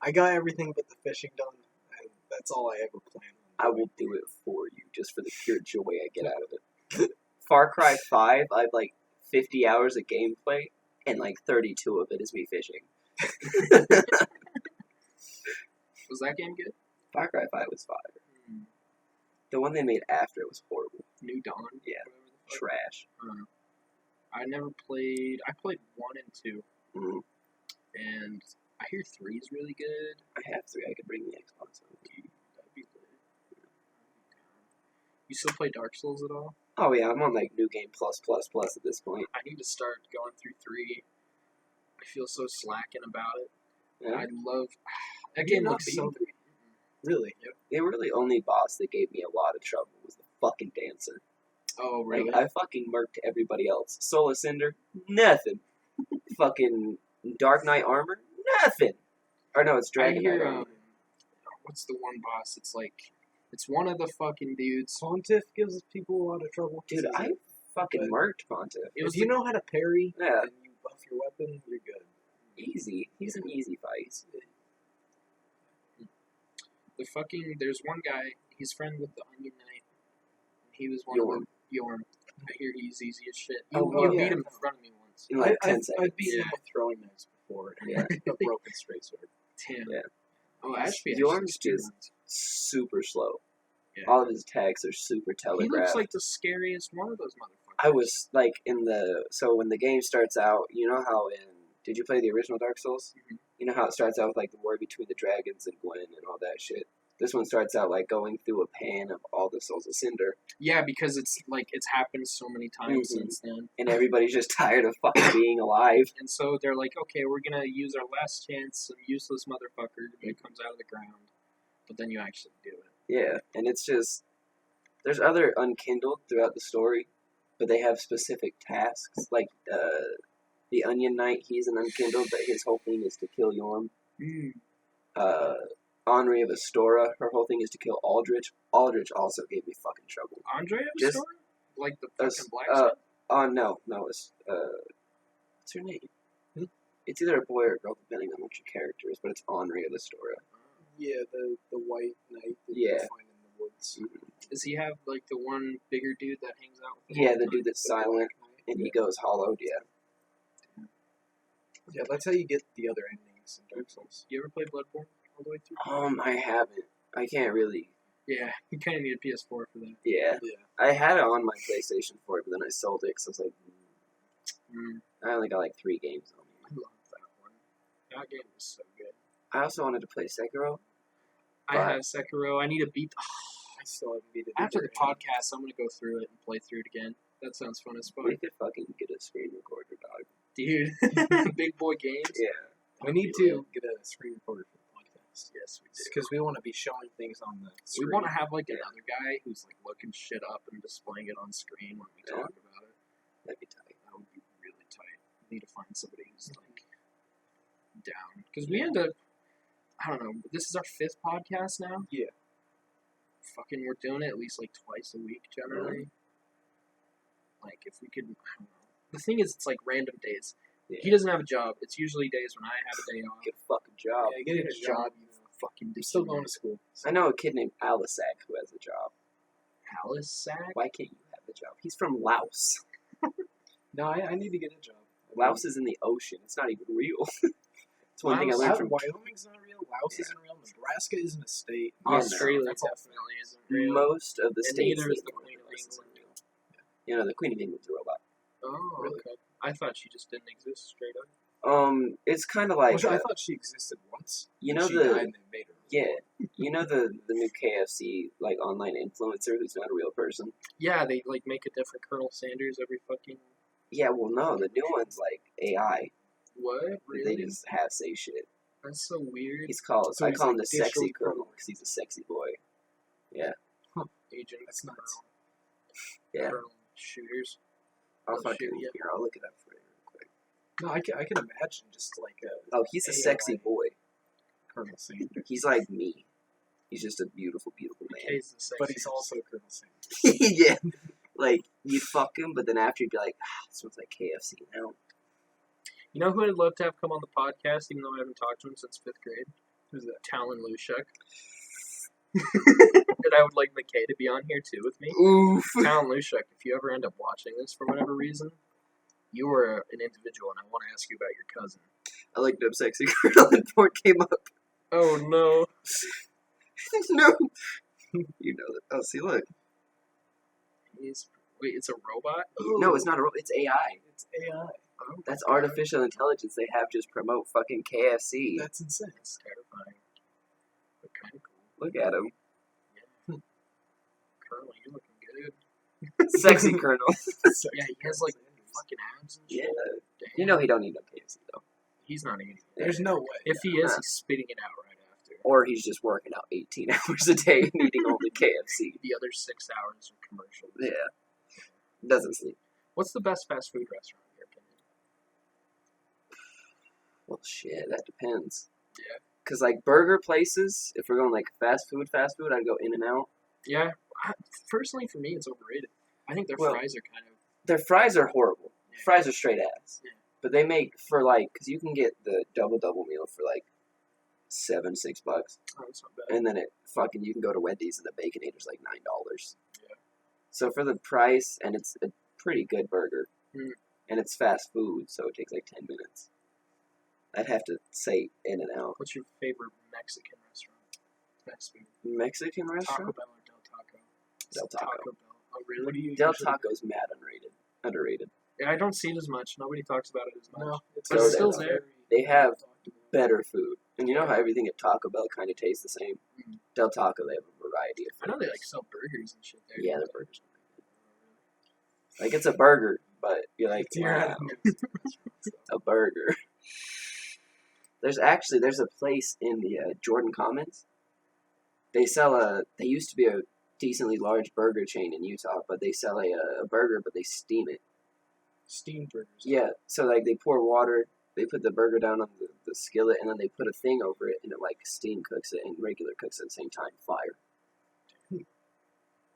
S3: I got everything but the fishing done, and that's all I ever plan on.
S2: I will do it for you just for the pure joy I get out of it. Far Cry 5, I have like 50 hours of gameplay, and like 32 of it is me fishing.
S4: Was that game good?
S2: Far Cry 5 was fire. The one they made after it was horrible.
S4: New Dawn?
S2: Yeah.
S4: Whatever the fuck.
S2: Trash.
S4: I never played. I played 1 and 2,
S2: Mhm.
S4: and I hear 3 is really good.
S2: I have 3. I could bring the Xbox on.
S4: That'd be lit. You still play Dark Souls at all?
S2: Oh yeah, I'm on like New Game Plus at this point.
S4: I need to start going through 3. I feel so slacking about it.
S2: Yeah.
S4: I love. That
S3: Have you
S4: game
S3: not
S4: looks so.
S3: beaten Really?
S2: They were the only boss that gave me a lot of trouble was the fucking dancer.
S4: Oh really?
S2: Like, I fucking murked everybody else. Soul Cinder, nothing. Fucking Dark Knight Armor, nothing. Or no, it's
S4: I
S2: Dragon Knight
S4: hear.
S2: Armor.
S4: What's the one boss? It's like. It's one of the fucking dudes.
S3: Pontiff gives people a lot of trouble.
S2: Dude, I fucking murked Pontiff.
S4: It was
S3: If you know how to parry
S2: Yeah,
S3: and you buff your weapon, you're good.
S2: easy. He's an easy fight.
S4: the fucking. There's one guy. He's friend with the Onion Knight. He was one
S2: Yorm.
S4: of the Yorm. I hear he's easy as shit.
S2: Oh,
S4: You
S2: yeah.
S4: beat him in front of me once.
S2: In like 10
S3: I've
S2: seconds.
S3: beaten
S4: Yeah.
S3: him with throwing knives before, and
S2: Yeah.
S3: a broken straight sword.
S4: Damn.
S2: Yeah.
S4: Oh, Ashby.
S2: Yorm's just super slow.
S4: Yeah.
S2: All of his attacks are super
S4: He
S2: telegraphed.
S4: looks like the scariest one of those motherfuckers.
S2: I was like so when the game starts out, you know how did you play the original Dark Souls?
S4: Mhm.
S2: You know how it starts out with like the war between the dragons and Gwen and all that shit. This one starts out like going through a pan of all the Souls of Cinder,
S4: Yeah, because it's like it's happened so many times
S2: Mhm.
S4: since then,
S2: and everybody's just tired of fucking being alive.
S4: and so they're like, okay, we're gonna use our last chance, some useless motherfucker that comes out of the ground, but then you actually do it.
S2: Yeah, and it's just there's other unkindled throughout the story, but they have specific tasks. Like the Onion Knight, he's an unkindled, but his whole thing is to kill Yorm. Henri of Astora, her whole thing is to kill Aldrich. Aldrich also gave me fucking trouble.
S4: Andre
S2: Just-
S4: story? Like the
S2: Us-
S4: fucking blacksmith?
S2: Oh no, it's what's her name? It's either a boy or a girl, depending on what your character is, but it's Henri of Astora.
S3: Yeah, the white knight that
S2: Yeah.
S3: you find in the woods.
S4: Does he have like the one bigger dude that hangs out with him?
S2: Yeah,
S4: all
S2: the
S4: time?
S2: dude that's silent and he goes hollowed. Yeah.
S3: Yeah, that's how you get the other endings in Dark Souls.
S4: You ever play Bloodborne all the way through?
S2: I haven't. I can't really.
S4: Yeah, you kind of need a PS4 for that.
S2: Yeah.
S3: Yeah.
S2: I had it on my PlayStation 4, but then I sold it because I was like,
S4: Mm,
S2: I only got like 3 games on
S4: I
S2: me.
S4: love that one. That game was so good.
S2: I also wanted to play Sekiro.
S4: I
S2: But-
S4: have Sekiro. I need to beat.
S3: I still haven't beat it.
S4: After
S3: either.
S4: the podcast, I'm gonna go through it and play through it again. That sounds fun as fuck,
S2: We could fucking get a screen recorder, dog.
S4: dude. Big Boy Games.
S2: Yeah.
S3: We need to get a screen recorder for the podcast.
S4: podcast. Yes, we do.
S5: Because we want to be showing things on the
S4: We
S5: screen.
S4: want to have like another guy who's like looking shit up and displaying it on screen when we talk about it.
S2: That'd be tight.
S4: That would be really tight. We need to find somebody who's like down because we end up. I don't know. This is our 5th podcast now.
S5: Yeah.
S4: Fucking, we're doing it at least like twice a week generally. Like if we could, I don't know. The thing is, it's like random days.
S2: Yeah.
S4: He doesn't have a job. It's usually days when I have a day off.
S2: Get a fucking job.
S5: Yeah, get a job.
S4: You fucking.
S5: I'm still going to school.
S2: I know a kid named Alisac who has a job.
S4: Alice Sack.
S2: Why can't you have a job? He's from Laos.
S5: No, I need to get a job.
S2: Laos is in the ocean. It's not even real. It's one thing I
S4: Laos-
S2: learned from
S5: Wyoming's not real. Laos isn't real. Nebraska isn't a state.
S2: Yeah,
S4: Australia
S5: no,
S4: definitely isn't real.
S2: most of the
S4: And
S2: states.
S4: neither is
S2: that
S4: the
S2: are
S4: Queen of
S2: real.
S4: England.
S2: You know, the Queen of England's a robot.
S4: Oh,
S5: Really?
S4: okay. I thought she just didn't exist straight up.
S2: It's kind of like
S5: I thought she existed once.
S2: you know
S5: she
S2: the
S5: died and they made her.
S2: yeah, you know the new KFC like online influencer who's not a real person.
S4: Yeah, they like make a different Colonel Sanders every fucking.
S2: Yeah, well, no, the new one's like AI.
S4: What? Really?
S2: They just have say shit.
S4: That's so weird.
S2: He's called.
S5: So
S2: I
S5: he's
S2: call him
S5: like
S2: the sexy
S5: digitally
S2: colonel because he's a sexy boy.
S4: Agent.
S5: That's nuts.
S2: Yeah.
S4: Colonel Shooters.
S2: I'll
S4: Oh,
S2: fucking
S4: shit, yeah.
S2: here. I'll look it up for you real quick.
S5: No, I can imagine just like a
S2: Oh, he's a
S5: AI.
S2: sexy boy.
S5: Colonel Sanders.
S2: He's like me. He's just a beautiful, beautiful man.
S4: McKay's the sexiest.
S5: But he's also Colonel Sanders.
S2: Yeah. Like, you'd fuck him, but then after you'd be like, it smells like KFC now.
S4: You know who I'd love to have come on the podcast, even though I haven't talked to him since 5th grade?
S5: Who's that?
S4: Talon Lushek. And I would like McKay to be on here too with me.
S2: Oof.
S4: Talon Lushek, if you ever end up watching this for whatever reason, you are an individual, and I want to ask you about your cousin.
S2: I looked up sexy colonel and porn came up.
S4: Oh no!
S2: No. You know that. Oh, see, look.
S4: Wait, it's a robot?
S2: No, it's not a robot. It's AI.
S5: It's AI.
S4: Oh,
S2: That's artificial intelligence they have just promote fucking KFC.
S5: That's insane.
S4: That's terrifying. But kind of cool.
S2: Look at him.
S4: Colonel, you looking good.
S2: Sexy colonel.
S4: Yeah, he has like fucking abs and
S2: Yeah.
S4: shit. Damn.
S2: You know he don't need no KFC, though.
S4: He's not eating it.
S5: There's no way.
S4: If he is, he's spitting it out right after.
S2: Or he's just working out 18 hours a day and eating only KFC.
S4: The other 6 hours are commercials.
S2: Yeah. Doesn't sleep.
S4: What's the best fast food restaurant in your opinion?
S2: Well, shit, that depends.
S4: Yeah.
S2: Because, like, burger places, if we're going, like, fast food, I'd go In-N-Out.
S4: Yeah, personally for me, it's overrated. I think their
S2: Well,
S4: fries are kind of.
S2: Their fries are horrible.
S4: Yeah.
S2: Fries are straight ass.
S4: Yeah.
S2: But they make, for, like, because you can get the double meal for, like, $6.
S4: Oh, it's not bad.
S2: And then you can go to Wendy's and the Baconator's like $9.
S4: Yeah.
S2: So for the price, and it's a pretty good burger,
S4: Mm.
S2: and it's fast food, so it takes like 10 minutes. I'd have to say In-N-Out.
S4: What's your favorite Mexican restaurant? Fast food.
S2: Mexican
S4: Taco
S2: restaurant?
S4: Bell or Del Taco?
S2: Del Taco.
S4: Bell. Oh, really?
S5: What do you
S2: Del
S5: usually-
S2: Taco's mad underrated.
S4: Yeah, I don't see it as much. Nobody talks about it as much.
S5: No, it's
S4: But
S2: it's
S4: still
S5: very-
S4: there.
S2: They have better food. And you know how everything at Taco Bell kind of tastes the same?
S4: Mhm.
S2: Del Taco, they have a variety of
S4: I know they like sell burgers and shit there.
S2: Yeah, their burgers are pretty good. Like, it's a burger, but you're like,
S5: It's your
S2: wow, a burger. There's a place in the Jordan Commons. They used to be a decently large burger chain in Utah, but they sell a burger, but they steam it.
S5: Steamed burgers.
S2: Yeah, so like they pour water, they put the burger down on the skillet, and then they put a thing over it, and it like steam cooks it and regular cooks at the same time. Fire.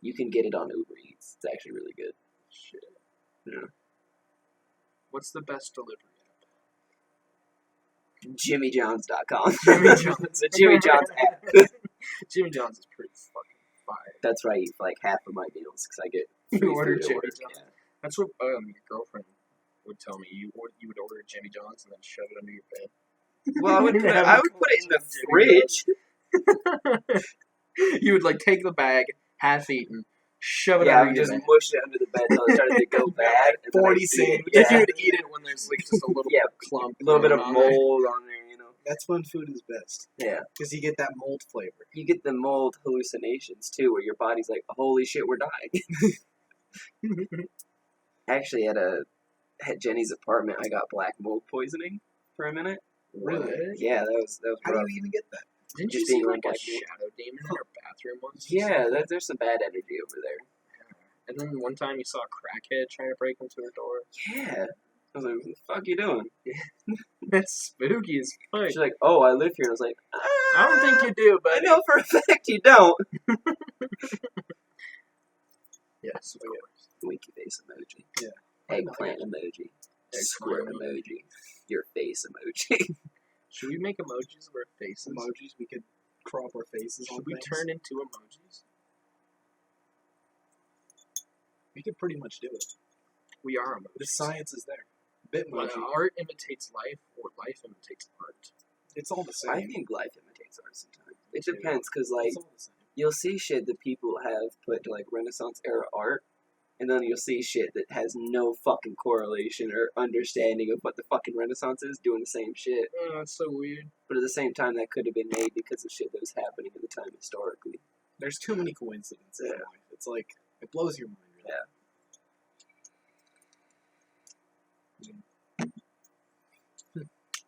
S2: You can get it on Uber Eats. It's actually really good.
S4: Shit.
S2: Yeah.
S4: What's the best delivery app?
S2: JimmyJohns.com.
S4: Jimmy John's.
S2: The Jimmy John's app.
S4: Jimmy John's is pretty fucking fire.
S2: That's right. I eat like half of my meals because I get
S4: You
S2: free
S4: order
S2: food at
S4: Jimmy
S2: work.
S4: John's?
S2: Yeah.
S4: That's what your girlfriend would tell me. You would order a Jimmy John's and then shove it under your bed.
S2: Well, I would put it in the fridge.
S4: You would like take the bag, half eaten, shove it
S2: Yeah, I
S4: under
S2: would
S4: your
S2: just
S4: bed.
S2: mush it under the bed until it started to go bad. and then
S5: 40
S2: I'd eat it.
S5: sandwiches.
S4: You would eat it when there's like just a little
S2: Yeah,
S4: clump,
S2: a little bit of
S4: on there.
S2: mold on there, you know.
S5: That's when food is best.
S2: Yeah.
S5: Because you get that mold flavor.
S2: You get the mold hallucinations too, where your body's like, "Holy shit, we're dying." Actually, at Jenny's apartment, I got black mold poisoning for a minute.
S5: Really?
S2: Yeah, that was
S5: How do
S2: rough.
S5: you even get that?
S1: Didn't
S2: Just
S1: you
S2: being
S1: see like a
S2: unlikable.
S1: shadow demon in our bathroom once?
S2: Yeah, there's some bad energy over there.
S1: And then one time you saw a crackhead trying to break into her door.
S2: Yeah. I was like, what the fuck you doing?
S1: That's spooky as fuck.
S2: She's like, oh, I live here. I was like,
S1: I don't think you do, but
S2: I know for a fact you don't.
S1: yes, of course.
S2: Winky face emoji.
S5: Yeah.
S2: Eggplant emoji. Squirt
S1: Eggplant
S2: emoji. Your face emoji.
S1: Should we make emojis of our faces?
S5: Emojis, we could crop our faces on
S1: Should we
S5: things.
S1: turn into emojis?
S5: We could pretty much do it.
S1: We are emojis.
S5: The science is there. Bitmoji.
S1: Art imitates life, or life imitates art.
S5: It's all the same.
S2: I think life imitates art sometimes. It
S5: too.
S2: depends, because, like,
S5: It's all the same.
S2: you'll see shit that people have put to, like, Renaissance era art, and then you'll see shit that has no fucking correlation or understanding of what the fucking Renaissance is doing the same shit.
S1: Oh, that's so weird.
S2: But at the same time, that could have been made because of shit that was happening at the time historically.
S5: There's too many coincidences in
S2: Yeah.
S5: life. It's like, it blows your mind. Really.
S2: Yeah.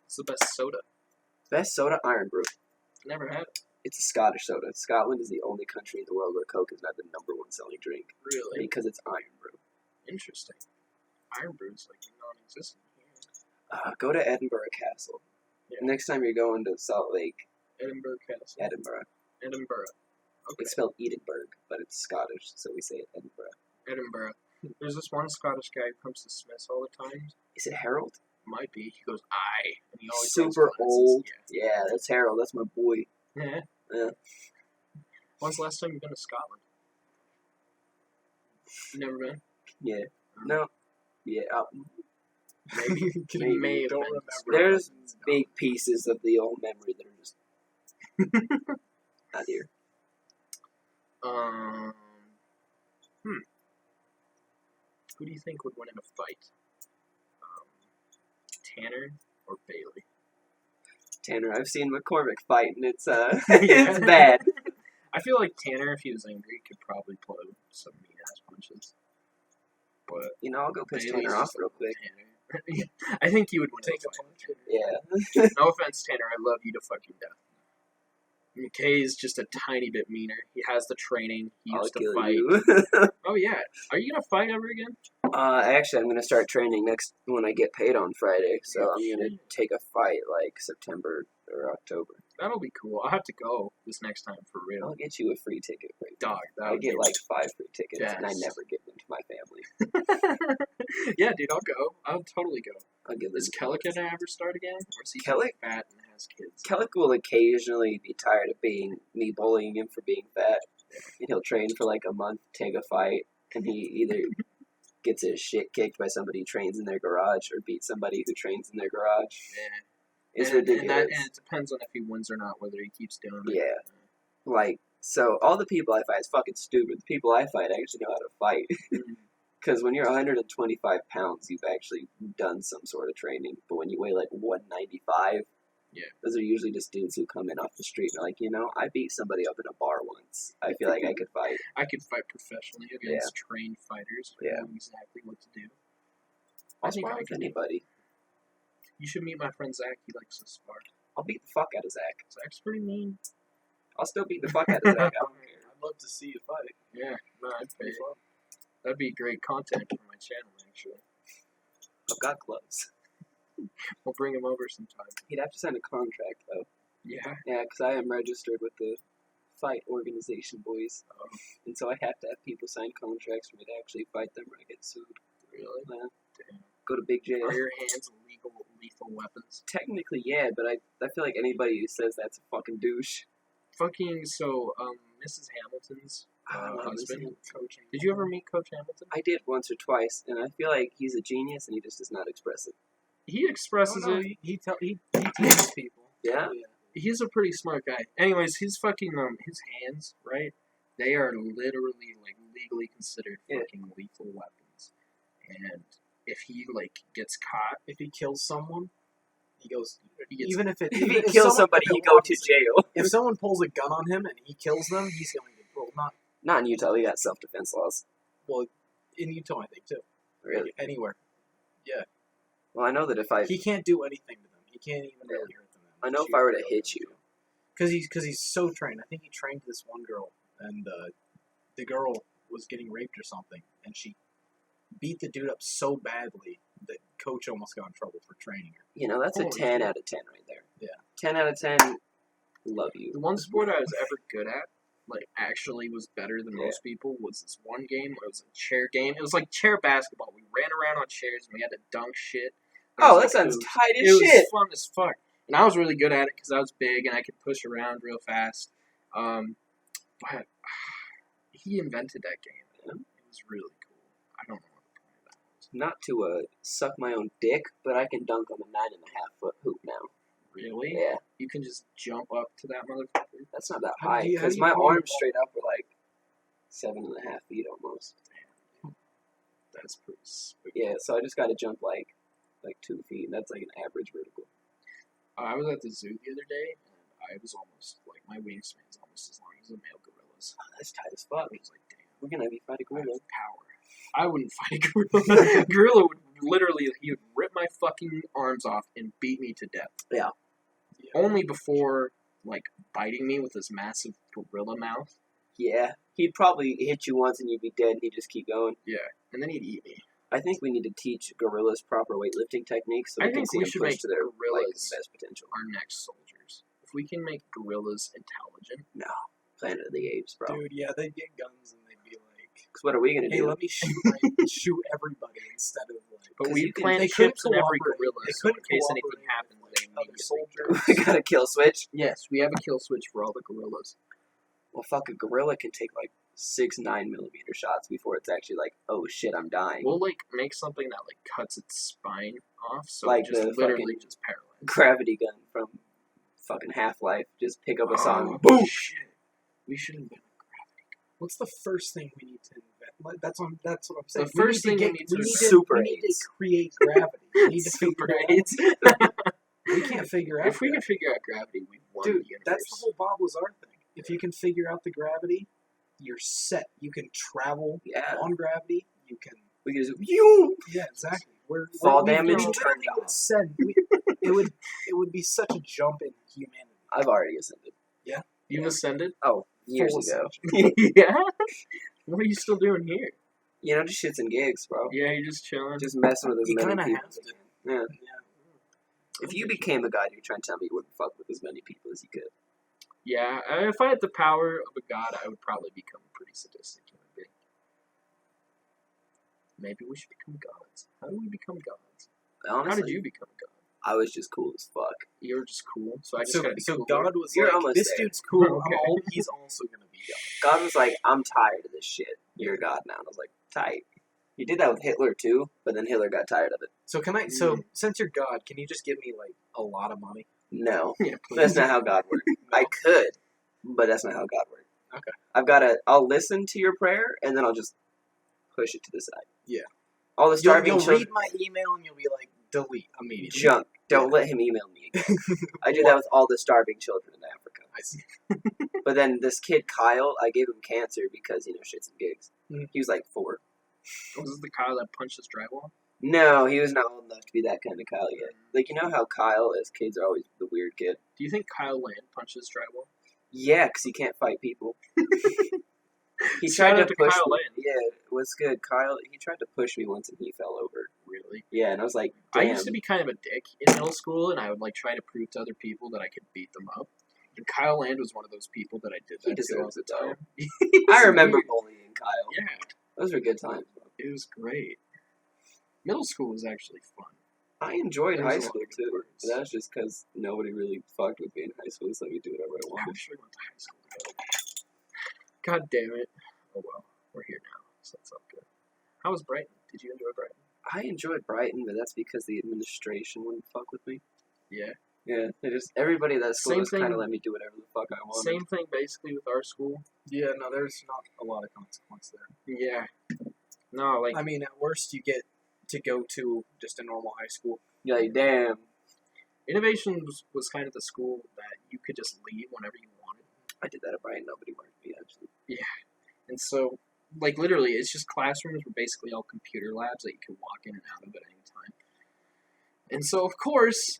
S1: It's the best soda.
S2: Best soda, Iron Brew.
S1: Never had it.
S2: It's a Scottish soda. Scotland is the only country in the world where Coke is not the #1 selling drink
S1: Really?
S2: because it's Iron Brew.
S1: Interesting. Iron Brew's like non-existent here.
S2: Go to Edinburgh Castle.
S1: Yeah.
S2: Next time you're going to Salt Lake,
S1: Edinburgh Castle.
S2: Edinburgh.
S1: Edinburgh. Okay.
S2: It's spelled Edinburgh, but it's Scottish, so we say it Edinburgh.
S1: Edinburgh. There's this one Scottish guy who comes to Smith's all the time.
S2: Is it Harold?
S1: Might be. He goes, "I," and he always
S2: Super
S1: talks about
S2: old.
S1: it.
S2: Yeah, that's Harold. That's my boy.
S1: Yeah.
S2: Yeah.
S1: When's the last time you've been to Scotland? You never been?
S2: Yeah. No. Yeah.
S1: Maybe.
S2: Maybe.
S1: You may have
S5: Don't
S1: been.
S5: remember.
S2: There's big pieces of the old memory that are just not here.
S1: Who do you think would win in a fight? Tanner or Bailey?
S2: Tanner, I've seen McCormick fight, and it's it's bad.
S1: I feel like Tanner, if he was angry, could probably pull some mean ass punches. But
S2: You know, I'll go piss
S1: Bailey's
S2: Tanner off
S1: just
S2: real quick.
S1: Tanner. I think he would win.
S5: Take
S1: in
S5: a
S1: fight.
S5: punch.
S2: Yeah.
S1: No offense, Tanner. I love you to fucking death. McKay is just a tiny bit meaner. He has the training. He
S2: I'll
S1: used to
S2: kill
S1: fight.
S2: you.
S1: Oh yeah. Are you gonna fight ever again?
S2: Actually, I'm gonna start training next when I get paid on Friday. So
S1: Oh,
S2: I'm gonna take a fight like September or October.
S1: That'll be cool. I'll have to go this next time for real.
S2: I'll get you a free ticket, right?
S1: Dog.
S2: I get like 5 free tickets, and I
S1: Yes.
S2: never give them to my family.
S1: Yeah, dude. I'll go. I'll totally go.
S2: I'll give them.
S1: Is Kellic gonna ever start again? Or is he
S2: Kellic?
S1: fat and has kids?
S2: Kellic will occasionally be tired of me bullying him for being fat, and he'll train for like a month, take a fight, and he either gets his shit kicked by somebody who trains in their garage or beats somebody who trains in their garage.
S1: Yeah.
S2: It's
S1: and
S2: ridiculous.
S1: And it depends on if he wins or not, whether he keeps doing it.
S2: Yeah. Like, so all the people I fight is fucking stupid. The people I fight actually know how to fight.
S1: Mhm.
S2: Because when you're 125 pounds, you've actually done some sort of training. But when you weigh like 195,
S1: Yeah.
S2: those are usually just dudes who come in off the street and are like, you know, I beat somebody up in a bar once. I feel like I could fight.
S1: I could fight professionally against trained fighters who
S2: Yeah.
S1: know exactly what to do.
S2: I'll
S1: I think
S2: spar
S1: I
S2: with
S1: could do it.
S2: anybody.
S1: You should meet my friend Zach. He likes to spar.
S2: I'll beat the fuck out of Zach.
S1: Zach's pretty mean.
S2: I'll still beat the fuck out of Zach. I don't care.
S5: I'd love to see you fight.
S1: Yeah, no, I'd pay.
S5: Pretty fun.
S1: That'd be great content for my channel, actually.
S2: I've got gloves.
S1: We'll bring him over sometime.
S2: He'd have to sign a contract, though.
S1: Yeah.
S2: Yeah, because I am registered with the fight organization, boys.
S1: Oh,
S2: And so I have to have people sign contracts for me to actually fight them or I get sued.
S1: really?
S2: Yeah.
S1: Damn.
S2: Go to big jail.
S1: Are your hands lethal weapons?
S2: Technically, yeah, but I feel like anybody who says that's a fucking douche.
S1: Fucking, so, Mrs. Hamilton's
S2: Oh,
S1: husband.
S5: Coaching.
S1: Did you ever meet Coach Hamilton?
S2: I did once or twice, and I feel like he's a genius and he just does not express it.
S1: He expresses
S5: Oh, no,
S1: it.
S5: he teaches people.
S2: Yeah?
S1: He's a pretty smart guy. Anyways, his fucking his hands, right? They are literally like legally considered
S2: Yeah.
S1: fucking lethal weapons. And if he like gets caught,
S5: If he kills someone, he goes.
S1: he gets
S5: Even if it.
S2: If
S5: even
S2: he
S5: if
S2: kills
S5: someone-
S2: somebody,
S5: okay,
S2: he
S5: hold
S2: go
S5: on
S2: to
S5: a second.
S2: jail.
S5: If someone pulls a gun on him and he kills them, he's going to. Well,
S2: Not in Utah, we got self-defense laws.
S5: in Utah, I think too.
S2: Really?
S5: Anywhere.
S2: Well, I know that if I...
S5: He can't do anything to them. He can't even really hurt them.
S2: I know if I were to hit you,
S5: Because he's so trained. I think he trained this one girl, and the girl was getting raped or something, and she beat the dude up so badly that coach almost got in trouble for training her.
S2: You know, that's a
S4: Holy
S2: 10
S4: shit.
S2: out of 10 right there.
S5: Yeah.
S2: 10 out of 10. Love you.
S4: The one sport I was ever good at, like actually was better than
S2: Yeah.
S4: most people, was this one game. It was a chair game. It was like chair basketball. We ran around on chairs and we had to dunk shit. It
S2: Oh,
S4: was
S2: that sounds
S4: it was-
S2: tight as
S4: It was
S2: shit.
S4: fun as fuck. And I was really good at it because I was big and I could push around real fast. But he invented that game. Man. It was really cool. I don't know what the point of that was.
S2: Not to suck my own dick, but I can dunk on a 9.5-foot hoop now.
S4: Really?
S2: Yeah,
S4: You can just jump up to that motherfucker.
S2: that's not that
S5: How
S2: high
S5: do you- how
S2: because
S5: do you
S2: my
S5: pull the
S2: arms
S5: ball?
S2: straight up were like 7.5 feet almost.
S4: That's pretty sweet.
S2: Yeah, so I just got to jump like 2 feet. That's like an average vertical.
S4: I was at the zoo the other day, and I was almost, like, my wingspan's almost as long as a male gorilla's.
S2: Oh, that's tight as fuck.
S4: I was like, damn,
S2: We're gonna be fighting
S4: I have
S2: gorilla.
S4: power. I wouldn't fight a gorilla. Gorilla would literally, he would rip my fucking arms off and beat me to death.
S2: Yeah.
S4: Only before, like, biting me with his massive gorilla mouth.
S2: Yeah, he'd probably hit you once and you'd be dead. And he'd just keep going.
S4: Yeah, and then he'd eat me.
S2: I think we need to teach gorillas proper weightlifting techniques so
S4: I
S2: we can
S4: think
S2: see
S4: we
S2: them
S4: should
S2: push
S4: make
S2: to their
S4: gorillas
S2: best potential.
S4: our next soldiers. If we can make gorillas intelligent,
S2: Planet of the Apes, bro.
S5: Dude, yeah, they'd get guns and they'd be like,
S2: Because what are we gonna
S5: hey,
S2: do?
S5: let me shoot shoot everybody instead of like.
S4: but
S2: 'Cause
S4: we
S2: you can-
S4: plant
S5: they couldn't
S4: chips in every
S5: cooperate.
S4: gorilla,
S5: They
S4: so in
S5: couldn't
S4: case anything
S5: cooperate
S4: happens,
S5: with,
S4: they
S5: other
S4: immediately
S5: soldiers.
S2: we got a kill switch.
S4: Yes, we have a kill switch for all the gorillas.
S2: Well, fuck, a gorilla can take like 6 9mm shots before it's actually like, oh shit, I'm dying.
S4: We'll like make something that like cuts its spine off, so
S2: Like
S4: it just
S2: the
S4: literally
S2: fucking-
S4: just paralyzed.
S2: Gravity gun from fucking Half-Life. Just pick up a song.
S4: Oh,
S2: Boom!
S4: shit. We should invent a gravity gun.
S5: What's the first thing we need to invent? Like, that's what I'm saying.
S4: The first thing we need to
S2: Super
S5: we need to
S2: AIDS.
S5: create gravity. We need to
S4: Super
S5: figure it
S4: AIDS.
S5: out. We can't figure out.
S4: If we can
S5: gravity.
S4: figure out gravity, we've won
S5: Dude,
S4: the universe.
S5: that's the whole Bob Lazar thing. If you can figure out the gravity, you're set. You can travel
S2: Yeah.
S5: on gravity. You can.
S2: We can just, you.
S5: Yeah, exactly.
S2: Fall
S5: we've
S2: damage
S5: literally
S2: turned
S5: would
S2: off.
S5: ascend. It would be such a jump in humanity.
S2: I've already ascended.
S4: You've ascended?
S2: Oh, years
S5: Full
S2: ago.
S5: ascension.
S4: Yeah? What are you still doing here?
S2: You know, just shits and gigs, bro.
S4: Yeah, you're just chilling.
S2: Just messing with as
S5: You
S2: many
S5: kinda
S2: people
S5: have
S2: as you
S5: to.
S2: can. Yeah.
S5: Yeah.
S2: If you became a god, you're trying to tell me you wouldn't fuck with as many people as you could.
S4: Yeah, if I had the power of a god, I would probably become a pretty sadistic human being. Maybe we should become gods. How do we become gods?
S2: Honestly,
S4: How did you become a god?
S2: I was just cool as fuck.
S4: You were just cool, so I just
S5: So,
S4: gotta be
S5: so
S4: cool.
S5: God was
S2: You're
S5: like,
S2: almost
S5: this
S2: there.
S5: dude's cool.
S4: Okay.
S5: He's also gonna be God.
S2: God was like, I'm tired of this shit. You're a god now. And I was like, tight. He did that with Hitler too, but then Hitler got tired of it.
S5: So can I? So since you're God, can you just give me like a lot of money?
S2: No,
S4: Yeah, please.
S2: that's not how God works. I could, but that's not how God works.
S5: Okay.
S2: I'll listen to your prayer, and then I'll just push it to the side.
S5: Yeah.
S2: All the starving
S5: You'll
S2: children,
S5: read my email and you'll be like, delete immediately.
S2: junk. Don't let him email me again. I do that with all the starving children in Africa.
S5: I see.
S2: But then this kid, Kyle, I gave him cancer because, shits and gigs.
S5: Mhm.
S2: He was like 4.
S4: Was this the Kyle that punched his drywall?
S2: No, he was not old enough to be that kind of Kyle yet. Like, you know how Kyle, as kids, are always the weird kid?
S4: Do you think Kyle Land punches drywall?
S2: Yeah, because he can't fight people. He
S4: Shout
S2: tried
S4: out
S2: to
S4: to
S2: push
S4: Kyle
S2: me.
S4: Land.
S2: Yeah, what's good? Kyle, he tried to push me once and he fell over.
S4: Really?
S2: Yeah, and I was like, damn.
S4: I used to be kind of a dick in middle school, and I would like try to prove to other people that I could beat them up. And Kyle Land was one of those people that I did
S2: He
S4: that to all
S2: deserves
S4: the
S2: it, though.
S4: time.
S2: I remember
S4: Weird.
S2: bullying Kyle.
S4: Yeah,
S2: Those were good times. Bro.
S4: it was great. Middle school was actually fun.
S2: I enjoyed
S4: There was
S2: high
S4: a lot
S2: school
S4: of good
S2: too,
S4: parts.
S2: but that was just because nobody really fucked with me in high school, so let me do whatever I
S4: I
S2: wanted.
S4: wish we went to high school together. God damn it. Oh well, we're here now, so that's all good. How was Brighton? Did you enjoy Brighton?
S2: I enjoyed Brighton, but that's because the administration wouldn't fuck with me.
S4: Yeah.
S2: Yeah, everybody at that school
S4: Same
S2: just kind
S4: thing-
S2: of let me do whatever the fuck I wanted.
S4: Same thing basically with our school.
S5: Yeah, no, there's not a lot of consequence there.
S4: Yeah. No, like,
S5: I mean, at worst, you get to go to just a normal high school.
S2: You're like, damn.
S4: Innovation was kind of the school that you could just leave whenever you wanted.
S2: I did that at Brighton. Nobody wanted me, actually.
S4: And so, like, literally, it's just classrooms were basically all computer labs that you could walk in and out of at any time. And so, of course,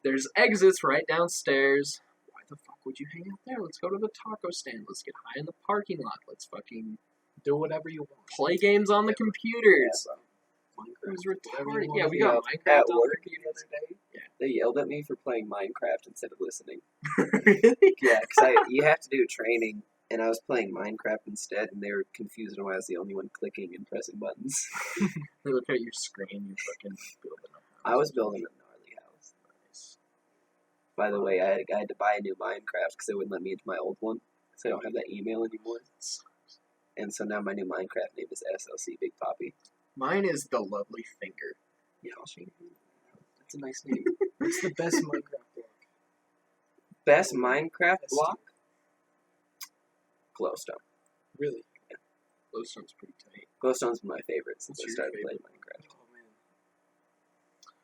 S4: there's exits right downstairs. Why the fuck would would you hang out there? Let's go to the taco stand. Let's get high in the parking lot. Let's fucking
S5: Do whatever you want.
S4: play games on the computers.
S5: Minecraft,
S4: It was
S5: whatever you
S4: retarded.
S5: want
S4: Yeah,
S5: to
S4: we
S5: do.
S4: got Minecraft
S2: At
S4: on
S2: work
S4: the
S2: the
S4: computers.
S2: other day,
S4: Yeah.
S2: they yelled at me for playing Minecraft instead of listening.
S4: Really?
S2: Yeah, because you have to do training, and I was playing Minecraft instead, and they were confused on why I was the only one clicking and pressing buttons.
S4: They look at your screen. You fucking building a house.
S2: I was building a gnarly house.
S4: Nice.
S2: By the way, I had to buy a new Minecraft because they wouldn't let me into my old one, so I don't have that email anymore. And so now my new Minecraft name is SLC Big Poppy.
S4: Mine is the Lovely Finger.
S2: Yeah, I'll show you. That's a nice name.
S5: What's the best Minecraft block?
S2: Best Minecraft block? Glowstone.
S5: Really?
S4: Glowstone's pretty tight.
S2: Glowstone's my favorite since
S4: What's
S2: I
S4: your
S2: started
S4: favorite?
S2: playing Minecraft.
S5: Oh man.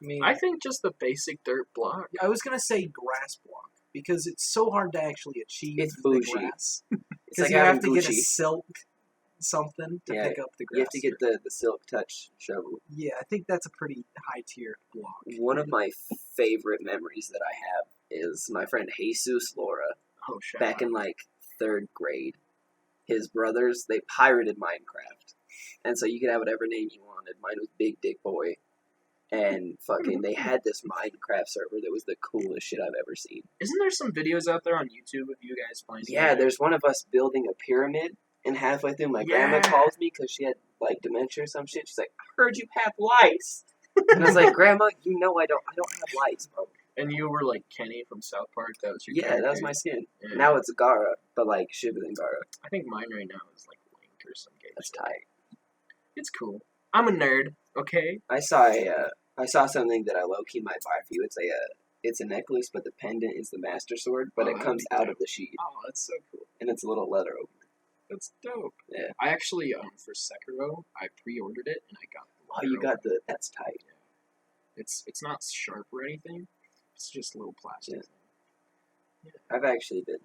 S5: I mean,
S4: I think just the basic dirt block.
S5: I was gonna say grass block because it's so hard to actually achieve
S2: It's
S5: the
S2: bougie.
S5: grass.
S2: It's
S5: Because
S2: like
S5: you have
S2: having
S5: to get a
S2: Gucci.
S5: silk something to
S2: Yeah,
S5: pick up the grass.
S2: You have to get the Silk Touch shovel.
S5: Yeah, I think that's a pretty high tier block.
S2: One of my favorite memories that I have is my friend Jesus Laura.
S4: Oh, shit.
S2: Back in like 3rd grade, his brothers, they pirated Minecraft. And so you could have whatever name you wanted. Mine was Big Dick Boy. And fucking, they had this Minecraft server that was the coolest shit I've ever seen.
S4: Isn't there some videos out there on YouTube of you guys playing?
S2: Yeah,
S4: together?
S2: there's one of us building a pyramid, and halfway through, my grandma
S4: Yeah.
S2: calls me because she had like dementia or some shit. She's like, "I heard you have lice," and I was like, "Grandma, you know I don't have lice, bro."
S4: And you were like Kenny from South Park. That was your
S2: Yeah, that was
S4: character?
S2: my skin.
S4: Yeah.
S2: Now it's Gara, but like shiver than Gara.
S4: I think mine right now is like Link or some gay
S2: That's
S4: shit.
S2: tight.
S4: It's cool. I'm a nerd. Okay.
S2: I saw something that I low key might buy for you. It's a necklace, but the pendant is the Master Sword, but
S4: Oh,
S2: it
S4: that'd
S2: comes
S4: be
S2: out
S4: dope.
S2: of the sheath,
S4: Oh, that's so cool.
S2: and it's a little leather opener.
S4: That's dope.
S2: Yeah.
S4: I actually for Sekiro, I pre-ordered it and I got the
S2: Oh, you
S4: leather
S2: got the. That's tight.
S4: It's not sharp or anything. It's just a little plastic.
S2: Yeah. I've actually been.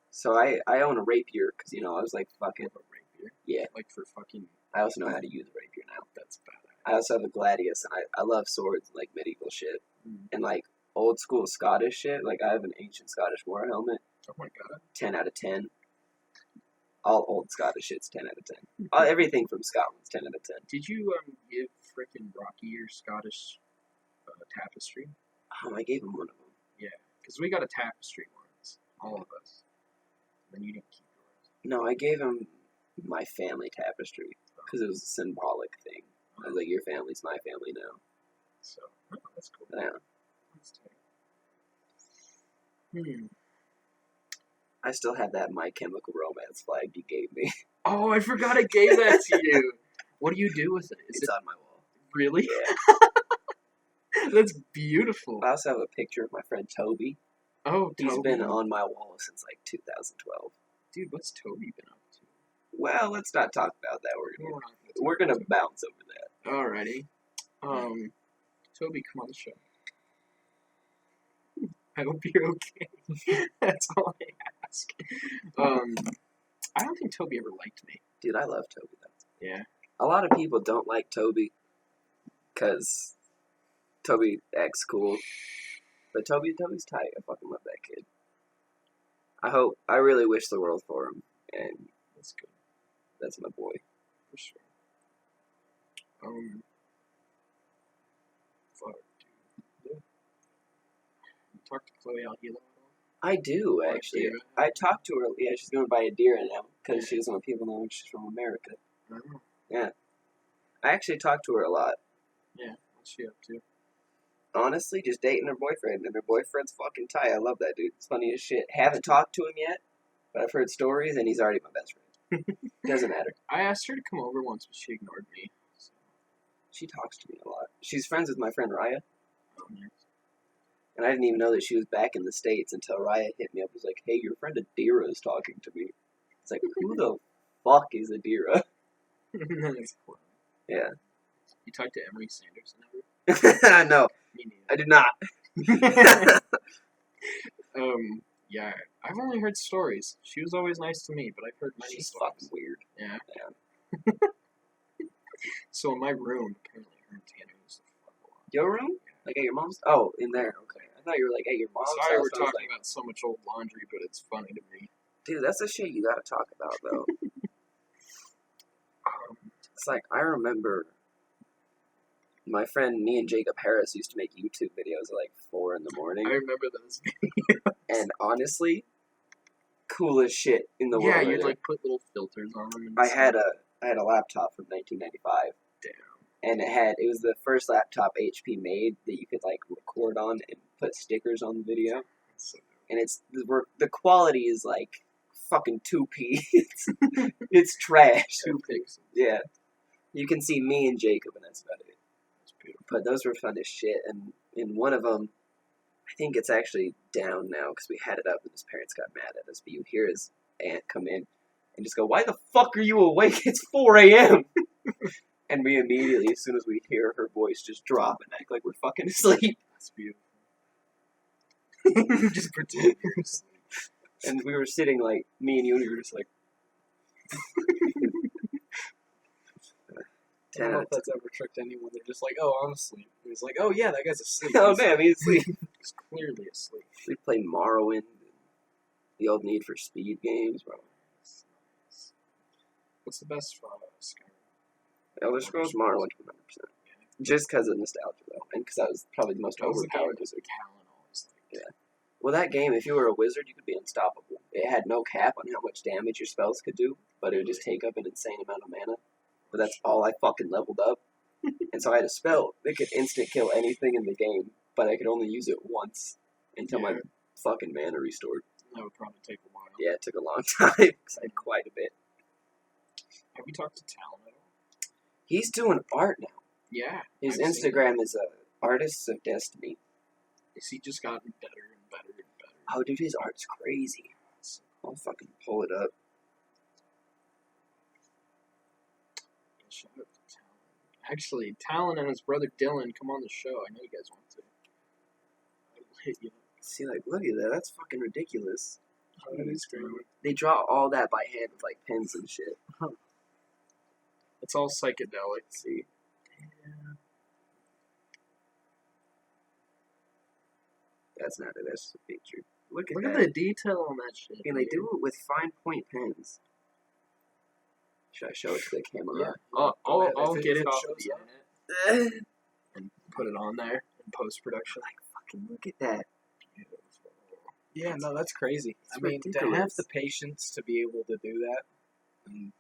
S2: So I own a rapier because I was like fucking.
S4: A rapier.
S2: Yeah.
S4: Like for fucking.
S2: I also know how to use a rapier now.
S4: That's badass.
S2: I also have a gladius, and I love swords and like medieval shit
S4: Mm.
S2: and like old school Scottish shit. Like I have an ancient Scottish war helmet,
S4: Oh my god.
S2: 10 out of 10. All old Scottish shit's 10 out of 10. Everything from Scotland's 10 out of 10.
S4: Did you give frickin' Rocky your Scottish tapestry?
S2: I gave him one of them.
S4: Because we got a tapestry once, all of us. And then you didn't keep yours.
S2: No, I gave him my family tapestry because it was a symbolic thing. I was like, your family's my family now.
S4: So that's cool.
S2: Yeah.
S4: That's tight.
S2: I still have that My Chemical Romance flag you gave me.
S4: Oh, I forgot I gave that to you. What do you do with it? Is
S2: It's
S4: it
S2: on my wall.
S4: really?
S2: Yeah.
S4: That's beautiful.
S2: I also have a picture of my friend Toby.
S4: Oh,
S2: He's
S4: Toby.
S2: been on my wall since like 2012.
S4: Dude, what's Toby been up to?
S2: Well, let's not talk about that. We're gonna bounce over that.
S4: Alrighty. Toby, come on the show. I hope you're okay. That's all I ask. I don't think Toby ever liked me.
S2: Dude, I love Toby though.
S4: Yeah.
S2: A lot of people don't like Toby because Toby acts cool, but Toby's tight. I fucking love that kid. I really wish the world for him, and
S4: That's good.
S2: that's my boy.
S4: For sure. Fuck, dude. Yeah. You talked to Chloe Alhilo at all?
S2: I do,
S4: Or
S2: actually.
S4: Dira?
S2: I talked to her. Yeah, she's going to buy a deer now because she doesn't want people knowing she's from America.
S4: I don't know.
S2: I actually talked to her a lot.
S4: Yeah, what's she up to?
S2: Honestly, just dating her boyfriend, and her boyfriend's fucking tight. I love that dude. It's funny as shit. Haven't talked to him yet, but I've heard stories, and he's already my best friend. Doesn't matter.
S4: I asked her to come over once, but she ignored me. So,
S2: She talks to me a lot. She's friends with my friend Raya,
S4: nice.
S2: and I didn't even know that she was back in the States until Raya hit me up. Was like, hey, your friend Adira is talking to me. It's like, who the fuck is Adira?
S4: That's cool.
S2: Yeah.
S4: You talked to Emery Sanderson ever?
S2: No,
S4: Me neither.
S2: I did not.
S4: Yeah, I've only heard stories. She was always nice to me, but I've heard many
S2: She's
S4: stories.
S2: fucking weird.
S4: Yeah. So in my room, apparently her and Tanner used to fuck a lot.
S2: Your room? Like at your mom's? Oh, in there. Okay. I thought you were like at your mom's
S4: Sorry,
S2: house.
S4: we're
S2: I was
S4: talking about so much old laundry, but it's funny to me.
S2: dude, that's the shit you gotta talk about, though. It's like, I remember my friend, me and Jacob Harris used to make YouTube videos at like 4 in the morning.
S4: I remember those.
S2: And honestly, coolest shit in the world.
S4: Yeah, you'd
S2: right
S4: like put little filters on them. And
S2: I
S4: stuff.
S2: had a laptop from 1995.
S4: Damn.
S2: And it was the first laptop HP made that you could like record on and put stickers on the video.
S4: So,
S2: And the quality is like fucking 2p. It's trash.
S4: 2 pixels.
S2: Yeah. You can see me and Jacob, and that's about it.
S4: That's beautiful.
S2: But those were fun as shit. And in one of them, I think it's actually down now because we had it up and his parents got mad at us. But you hear his aunt come in and just go, "Why the fuck are you awake? It's 4 a.m." And we immediately, as soon as we hear her voice, just drop and act like we're fucking asleep.
S4: That's beautiful. Just pretend you're asleep.
S2: And we were sitting like, me and you, we were just like...
S5: I don't know if that's ever tricked anyone. They're just like, oh, I'm asleep. And he's like, oh, yeah, that guy's asleep.
S2: Oh, damn, he's asleep.
S4: He's clearly asleep.
S2: We played Morrowind, the old Need for Speed games, bro.
S4: What's the best Skyrim?
S2: Elder Scrolls Morrowind, 100%. Just because of nostalgia, though. And because that was probably the most overpowered wizard. Yeah. Well, that game, if you were a wizard, you could be unstoppable. It had no cap on how much damage your spells could do, but it would just take up an insane amount of mana. But that's all I fucking leveled up. And so I had a spell that could instant kill anything in the game, but I could only use it once until my fucking mana restored.
S4: That would probably take a while.
S2: Yeah, it took a long time, because I had quite a bit.
S4: Have you talked to Talon at all?
S2: He's doing art now.
S4: Yeah.
S2: His
S4: I've seen
S2: Instagram is Artists of Destiny.
S4: Is he just gotten better and better and better?
S2: Oh, dude, his art's crazy. I'll fucking pull it up.
S4: Shout out to Talon. Actually, Talon and his brother Dylan come on the show. I know you guys want to. I'll hit you up.
S2: See, like, look at that. That's fucking ridiculous.
S4: That is great.
S2: They draw all that by hand with, like, pens and shit.
S4: It's all psychedelic.
S2: See?
S4: Yeah.
S2: That's not it. That's just a picture. Look
S4: Look
S2: at
S4: at
S2: that.
S4: the detail on that shit.
S2: And they do it with fine point pens. Should I show it to the camera?
S4: Yeah. I'll
S5: If
S4: get it off
S5: shows
S4: the
S5: up.
S4: internet and put it on there in post-production.
S2: Like, fucking look at that.
S4: Beautiful.
S5: Yeah, no, that's crazy.
S2: It's
S5: I mean, to
S2: ridiculous.
S5: have the patience to be able to do that, and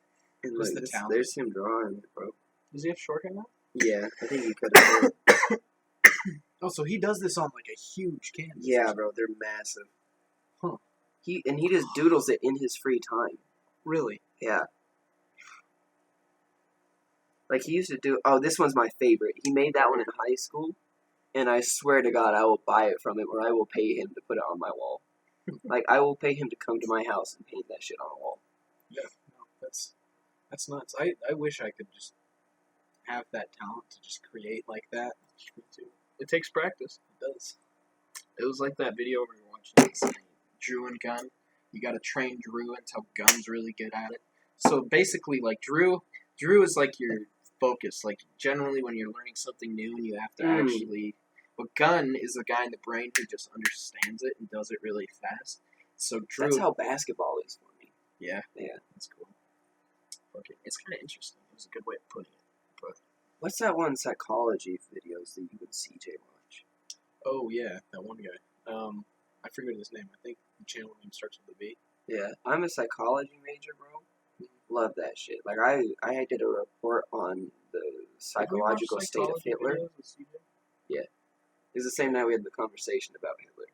S2: And
S5: Just
S2: look,
S5: the talent.
S2: there's him drawing it, bro.
S4: Does he have short hair now?
S2: Yeah, I think he could have.
S5: oh, so he does this on like a huge canvas.
S2: Yeah, bro, they're massive.
S5: Huh.
S2: He just doodles it in his free time.
S5: Really?
S2: Yeah. Like, he used to do... Oh, this one's my favorite. He made that one in high school, and I swear to God, I will buy it from him, or I will pay him to put it on my wall. Like, I will pay him to come to my house and paint that shit on a wall.
S5: Yeah. No, that's nuts. I wish I could just have that talent to just create like that.
S4: It takes practice.
S5: It does.
S4: It was like that video we were watching. It's like Drew and Gun. You gotta train Drew until Gun's really good at it. So basically, like Drew is like your focus. Like generally, when you're learning something new and you have to actually, but Gun is the guy in the brain who just understands it and does it really fast. So Drew.
S2: That's how basketball is for me.
S4: Yeah.
S2: Yeah.
S4: That's cool. Okay, it's kind of interesting. It was a good way of putting it. But
S2: What's that one psychology videos that you and CJ watch?
S5: Oh yeah, that one guy. I forget his name. I think the channel name starts with a V.
S2: Yeah, I'm a psychology major, bro. Love that shit. Like, I did a report on the psychological state of Hitler. Yeah. It was the same night we had the conversation about Hitler.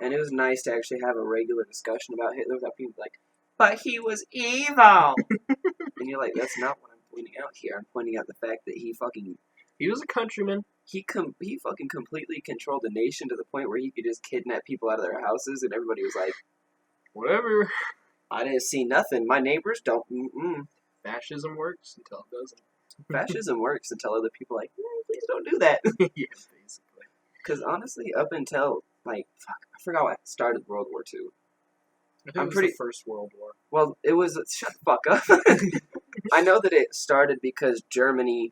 S2: And it was nice to actually have a regular discussion about Hitler without people like, but he was evil! And you're like, that's not what I'm pointing out here. I'm pointing out the fact that he
S4: was a countryman.
S2: He fucking completely controlled the nation to the point where he could just kidnap people out of their houses, and everybody was like,
S4: Whatever.
S2: I didn't see nothing. My neighbors don't.
S4: Fascism works until it doesn't.
S2: Fascism works until other people are like, please don't do that.
S4: Yeah, basically.
S2: Because honestly, up until, like, fuck, I forgot what started World War II.
S5: I think it was the First World War.
S2: Well, it was, shut the fuck up. I know that it started because Germany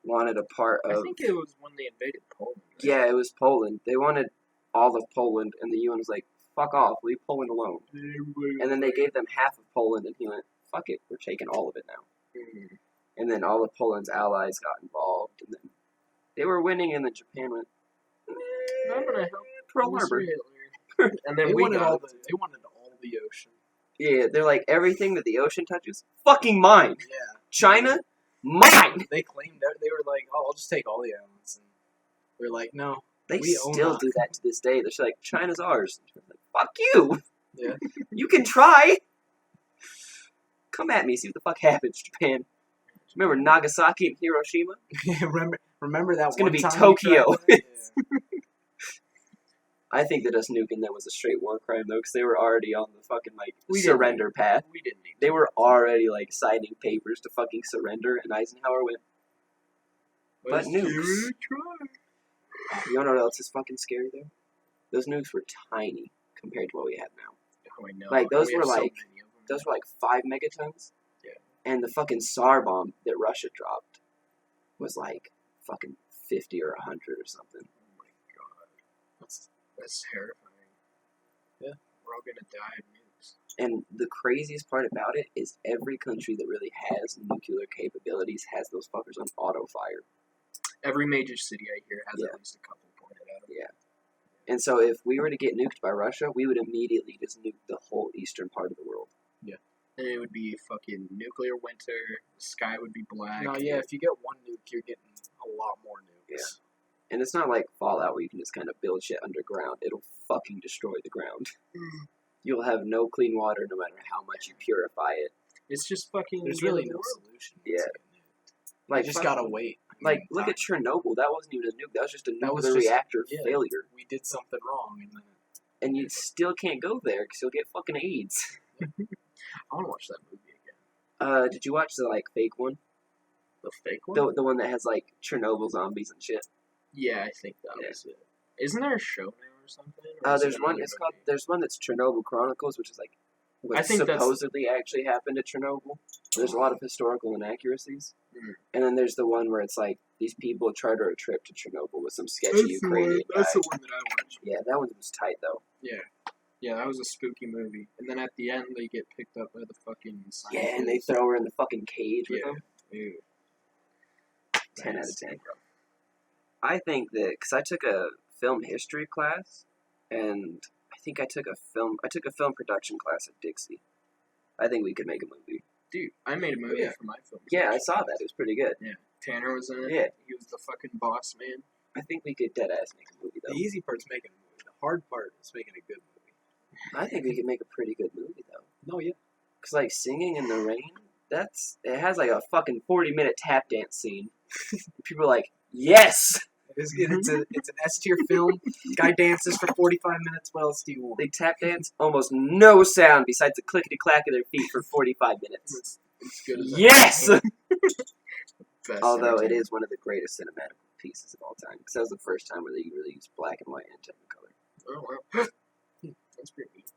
S2: wanted a part
S1: I
S2: of.
S1: think it was when they invaded Poland. Right?
S2: Yeah, it was Poland. They wanted all of Poland, and the UN was like, "Fuck off, leave Poland alone." And then they gave them half of Poland, and he went, "Fuck it, we're taking all of it now."
S1: Mhm.
S2: And then all of Poland's allies got involved, and then they were winning, and then Japan went,
S1: I'm gonna help
S2: Pearl
S1: Mr.
S2: Harbor.
S1: Hitler. And then
S5: They
S1: we
S5: wanted
S1: got
S5: all
S1: it.
S5: the. They wanted all the ocean.
S2: Yeah, they're like, everything that the ocean touches, fucking mine.
S5: Yeah.
S2: China, mine.
S5: They claimed that they were like, "Oh, I'll just take all the islands." And we're like, "No,
S2: They
S5: we own
S2: still
S5: that.
S2: do that to this day. They're just like, China's ours. Like, fuck you.
S5: Yeah.
S2: You can try. Come at me, see what the fuck happens, Japan. Remember Nagasaki and Hiroshima?
S5: remember that
S2: It's gonna
S5: one
S2: be
S5: time we
S2: Tokyo.
S5: tried that? Yeah.
S2: I think that us nuking them was a straight war crime, though, because they were already on the fucking, like,
S1: We didn't
S2: surrender path.
S1: We didn't need
S2: They were already, like, signing papers to fucking surrender, and Eisenhower went, but
S1: Let's
S2: nukes.
S1: give it a try.
S2: You wanna know what else is fucking scary, though? Those nukes were tiny compared to what we have now.
S1: Oh, I know.
S2: Like, those
S1: We
S2: were
S1: have so
S2: like-
S1: many of them.
S2: Those were like 5 megatons.
S1: Yeah.
S2: And the fucking SAR bomb that Russia dropped was like fucking 50 or 100 or something.
S1: Oh my god. That's terrifying.
S5: Yeah.
S1: We're all gonna die of nukes.
S2: And the craziest part about it is every country that really has nuclear capabilities has those fuckers on auto fire.
S1: Every major city I hear has
S2: Yeah.
S1: at least a couple pointed at them.
S2: Yeah. And so if we were to get nuked by Russia, we would immediately just nuke the whole eastern part of the world.
S1: And it would be fucking nuclear winter. The sky would be black.
S5: No, yeah. If you get one nuke, you're getting a lot more nukes.
S2: Yeah. And it's not like Fallout where you can just kind of build shit underground. It'll fucking destroy the ground. You'll have no clean water no matter how much you purify it.
S1: It's just fucking.
S5: There's
S1: the end
S5: really
S1: of the
S5: no
S1: world.
S5: solution.
S2: Yeah.
S5: To get nuked.
S2: Like,
S5: You just
S2: fuck-
S5: gotta wait.
S2: Like, look at Chernobyl. That wasn't even a nuke. That was just a
S5: That was
S2: nuclear
S5: just-
S2: reactor
S5: yeah.
S2: failure.
S5: We did something wrong, and then
S2: And you still can't go there because you'll get fucking AIDS.
S1: I want to watch that movie again.
S2: Did you watch the, like, fake one?
S1: The fake one?
S2: The one that has, like, Chernobyl zombies and shit?
S1: Yeah, I think that
S2: Yeah.
S1: was it. Isn't there a show now or something? Or is it
S2: There's one,
S1: another
S2: it's called,
S1: movie?
S2: there's one that's Chernobyl Chronicles, which is, like, what
S1: I think that's-
S2: supposedly actually happened at Chernobyl. There's a lot of historical inaccuracies.
S1: Mhm.
S2: And then there's the one where it's, like, these people charter a trip to Chernobyl with some sketchy Ukrainian guy.
S1: That's the one that I watched.
S2: Yeah, that one was tight, though.
S1: Yeah, that was a spooky movie. And then at the end, they get picked up by the fucking scientists.
S2: Yeah, and they throw her in the fucking cage with
S1: Yeah.
S2: them.
S1: Ew.
S2: 10 out of
S1: Nice.
S2: 10. I think that, because I took a film history class, and I think I took a film production class at Dixie. I think we could make a movie.
S1: Dude, I made a movie
S2: Yeah.
S1: for my film.
S2: Yeah, I saw that. It was pretty good.
S1: Tanner was in it.
S2: Yeah.
S1: He was the fucking boss man.
S2: I think we could deadass make a movie,
S5: the
S2: though.
S5: easy part's making a movie. The hard part is making a good movie.
S2: I think we could make a pretty good movie, though.
S5: No, yeah.
S2: Because, like, singing in the rain, it has, like, a fucking 40-minute tap dance scene. People are like, yes!
S5: It's an S tier film. Guy dances for 45 minutes. What else do you want?
S2: They tap dance, almost no sound besides the clickety-clack of their feet for 45 minutes.
S1: It's good as
S2: Yes!
S1: Best
S2: Although it
S1: entertainment.
S2: is one of the greatest cinematic pieces of all time. Because that was the first time where they really used black and white and Technicolor.
S1: Oh, wow. That's pretty neat.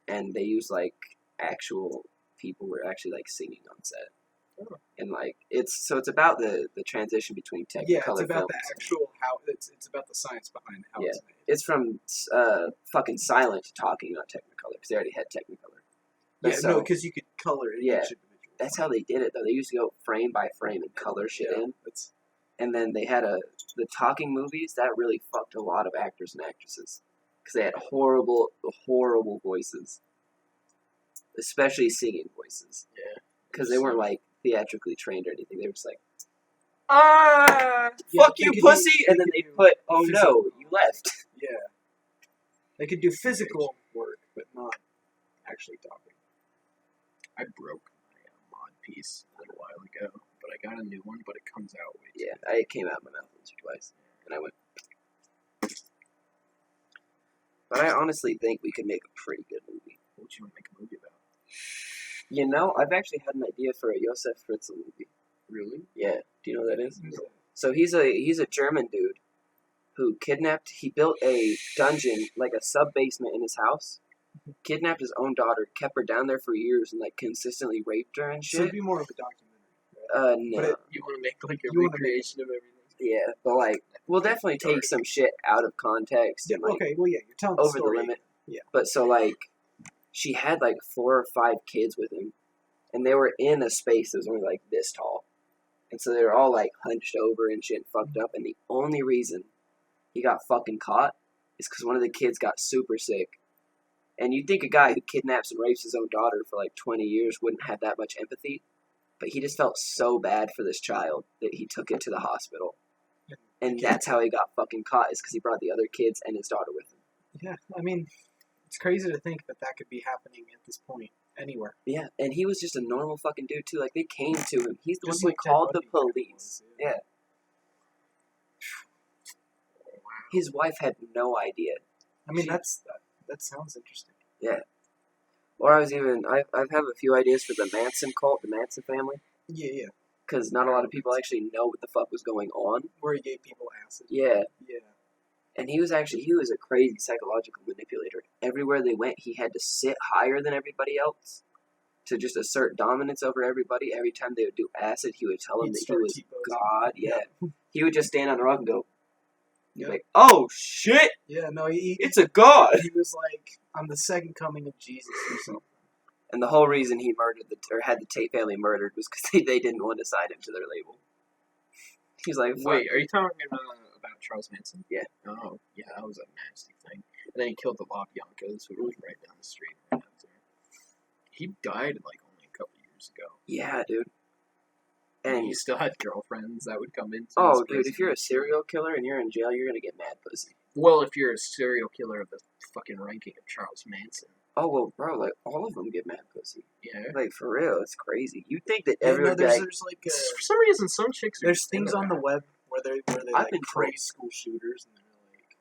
S2: And they used, like, actual people were actually, like, singing on set.
S1: Oh.
S2: And, like, it's about the transition between Technicolor
S5: Yeah, it's about
S2: films.
S5: the actual how. It's about the science behind how
S2: Yeah.
S5: it's made.
S2: It's from fucking silent to talking on Technicolor. Because they already had Technicolor.
S5: Yeah,
S2: So-
S5: no, because you could color it.
S2: Yeah,
S5: each individual
S2: That's
S5: frame.
S2: how they did it, though. They used to go frame by frame and color shit
S5: Yeah,
S2: in.
S5: it's
S2: And then they had the talking movies, that really fucked a lot of actors and actresses. Because they had horrible, horrible voices. Especially singing voices.
S1: Yeah.
S2: Because they weren't, like, theatrically trained or anything. They were just like,
S5: Yeah,
S2: fuck
S5: they
S2: you,
S5: could
S2: pussy!
S5: do-
S2: And
S5: they
S2: then
S5: could
S2: they
S5: do
S2: put, oh
S5: physical-
S2: no, you left.
S5: yeah. They could do physical work, but not actually talking.
S1: I broke my mod piece a little while ago, but I got a new one, but it comes out way too
S2: Yeah, it came out of my mouth once or twice. And I went. But I honestly think we could make a pretty good movie.
S1: What would you want to make a movie about?
S2: You know, I've actually had an idea for a Josef Fritzl movie.
S1: Really?
S2: Yeah, do you know what that is?
S5: Who's that?
S2: So he's a German dude who he built a dungeon, like a sub-basement in his house, kidnapped his own daughter, kept her down there for years, and like consistently raped her and
S5: So it'd
S2: shit.
S5: be more of a documentary, right?
S2: No.
S5: But
S4: You want to make like a
S5: You wanna make
S4: recreation of everything.
S2: Yeah, but like, we'll definitely take some shit out of context and like
S5: okay, well, yeah, you're telling the
S2: over the
S5: story.
S2: limit.
S5: Yeah.
S2: But so like, she had like 4 or 5 kids with him, and they were in a space that was only like this tall, and so they were all like hunched over and shit, and fucked up. And the only reason he got fucking caught is because one of the kids got super sick. And you'd think a guy who kidnaps and rapes his own daughter for like 20 years wouldn't have that much empathy, but he just felt so bad for this child that he took it to the hospital. And that's how he got fucking caught, is because he brought the other kids and his daughter with him.
S5: Yeah, I mean, it's crazy to think that could be happening at this point anywhere.
S2: Yeah, and he was just a normal fucking dude too. Like, they came to him. He's the
S5: Just
S2: one
S5: like
S2: who
S5: Ted
S2: called the
S5: Bundy
S2: police.
S5: was,
S2: Yeah. His wife had no idea.
S5: I mean, that sounds interesting.
S2: Yeah. Or I have a few ideas for the Manson cult, the Manson family,
S5: Yeah.
S2: because not a lot of people actually know what the fuck was going on.
S5: Where he gave people acid.
S2: Yeah.
S5: Yeah.
S2: And he was a crazy psychological manipulator. Everywhere they went, he had to sit higher than everybody else to just assert dominance over everybody. Every time they would do acid, he would tell them
S5: He'd
S2: that he
S5: start
S2: was
S5: T-posing.
S2: God. Yeah. He would just stand on the rock and go,
S5: Yeah.
S2: like, oh shit,
S5: Yeah, no, he
S2: it's a god.
S5: was like, I'm the second coming of Jesus or something.
S2: And the whole reason he had the Tate family murdered was because they didn't want to sign him to their label. He's like, fuck.
S4: Wait, are you talking about Charles Manson?
S2: Yeah.
S4: Oh, yeah, that was a nasty thing. And then he killed the LaBiancas, who was right down the street. Right out there. He died like only a couple years ago.
S2: Yeah, dude.
S4: And
S2: And
S4: he still had girlfriends that would come into
S2: oh,
S4: his
S2: dude,
S4: prison.
S2: if you're a serial killer and you're in jail, you're gonna get mad pussy.
S4: Well, if you're a serial killer of the fucking ranking of Charles Manson.
S2: Oh well, bro, like all of them get mad pussy.
S4: Yeah.
S2: Like for real, it's crazy. You think that
S5: Yeah,
S2: everyone
S5: no, there's like
S4: For some reason, some chicks are
S5: there's
S4: just
S5: things
S4: into
S5: on the
S4: that.
S5: web where they
S2: I've
S5: like
S2: been
S5: praise school shooters and they're like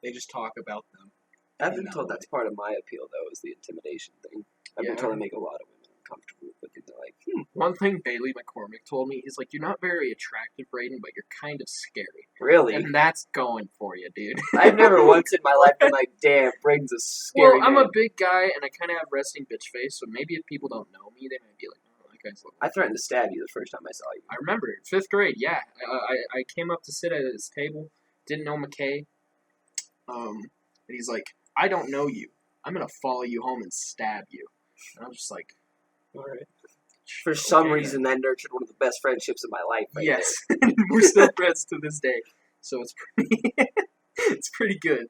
S5: they just talk about them.
S2: I've been
S5: You
S2: told
S5: know,
S2: that's part of my appeal though, is the intimidation thing. I've
S4: Yeah.
S2: been told to make a lot of women uncomfortable, but they're like,
S4: One thing Bailey McCormick told me, he's like, you're not very attractive, Braden, but you're kind of scary.
S2: really?
S4: And that's going for you, dude.
S2: I've never once in my life been like, damn, Braden's a scary
S4: Well, I'm
S2: man.
S4: a big guy, and I kind of have resting bitch face, so maybe if people don't know me, they might be like, oh, that guy's
S2: I threatened to stab you the first time I saw you.
S4: I remember it. 5th grade, yeah. I came up to sit at his table, didn't know McKay. And he's like, I don't know you. I'm going to follow you home and stab you. And I was just like,
S5: Alright.
S2: For some
S4: okay,
S2: reason, that nurtured one of the best friendships of my life. Right
S4: yes. We're still friends to this day. So it's pretty, it's pretty good.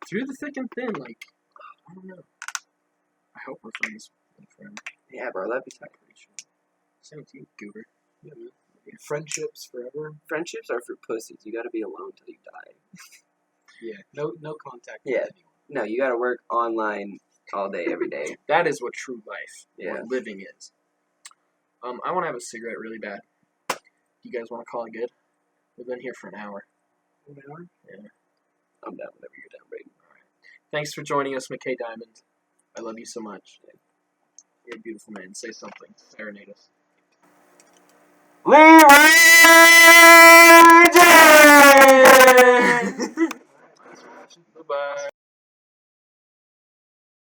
S4: Through the thick and thin, like, I don't know. I hope we're friends.
S2: there. Yeah, bro, that'd be tight.
S4: Same with you, goober.
S5: Yeah, man. Friendships forever.
S2: Friendships are for pussies. You gotta be alone till you die.
S5: Yeah. No contact
S2: Yeah.
S5: with anyone.
S2: No, you gotta work online all day, every day.
S4: That is what true life,
S2: Yeah.
S4: what living is. I want to have a cigarette really bad. You guys want to call it good? We've been here for an hour.
S2: I'm down whenever you're down, Braden.
S4: Thanks for joining us, McKay Diamond. I love you so much. You're a beautiful man. Say something. Serenade us.
S2: Leroy!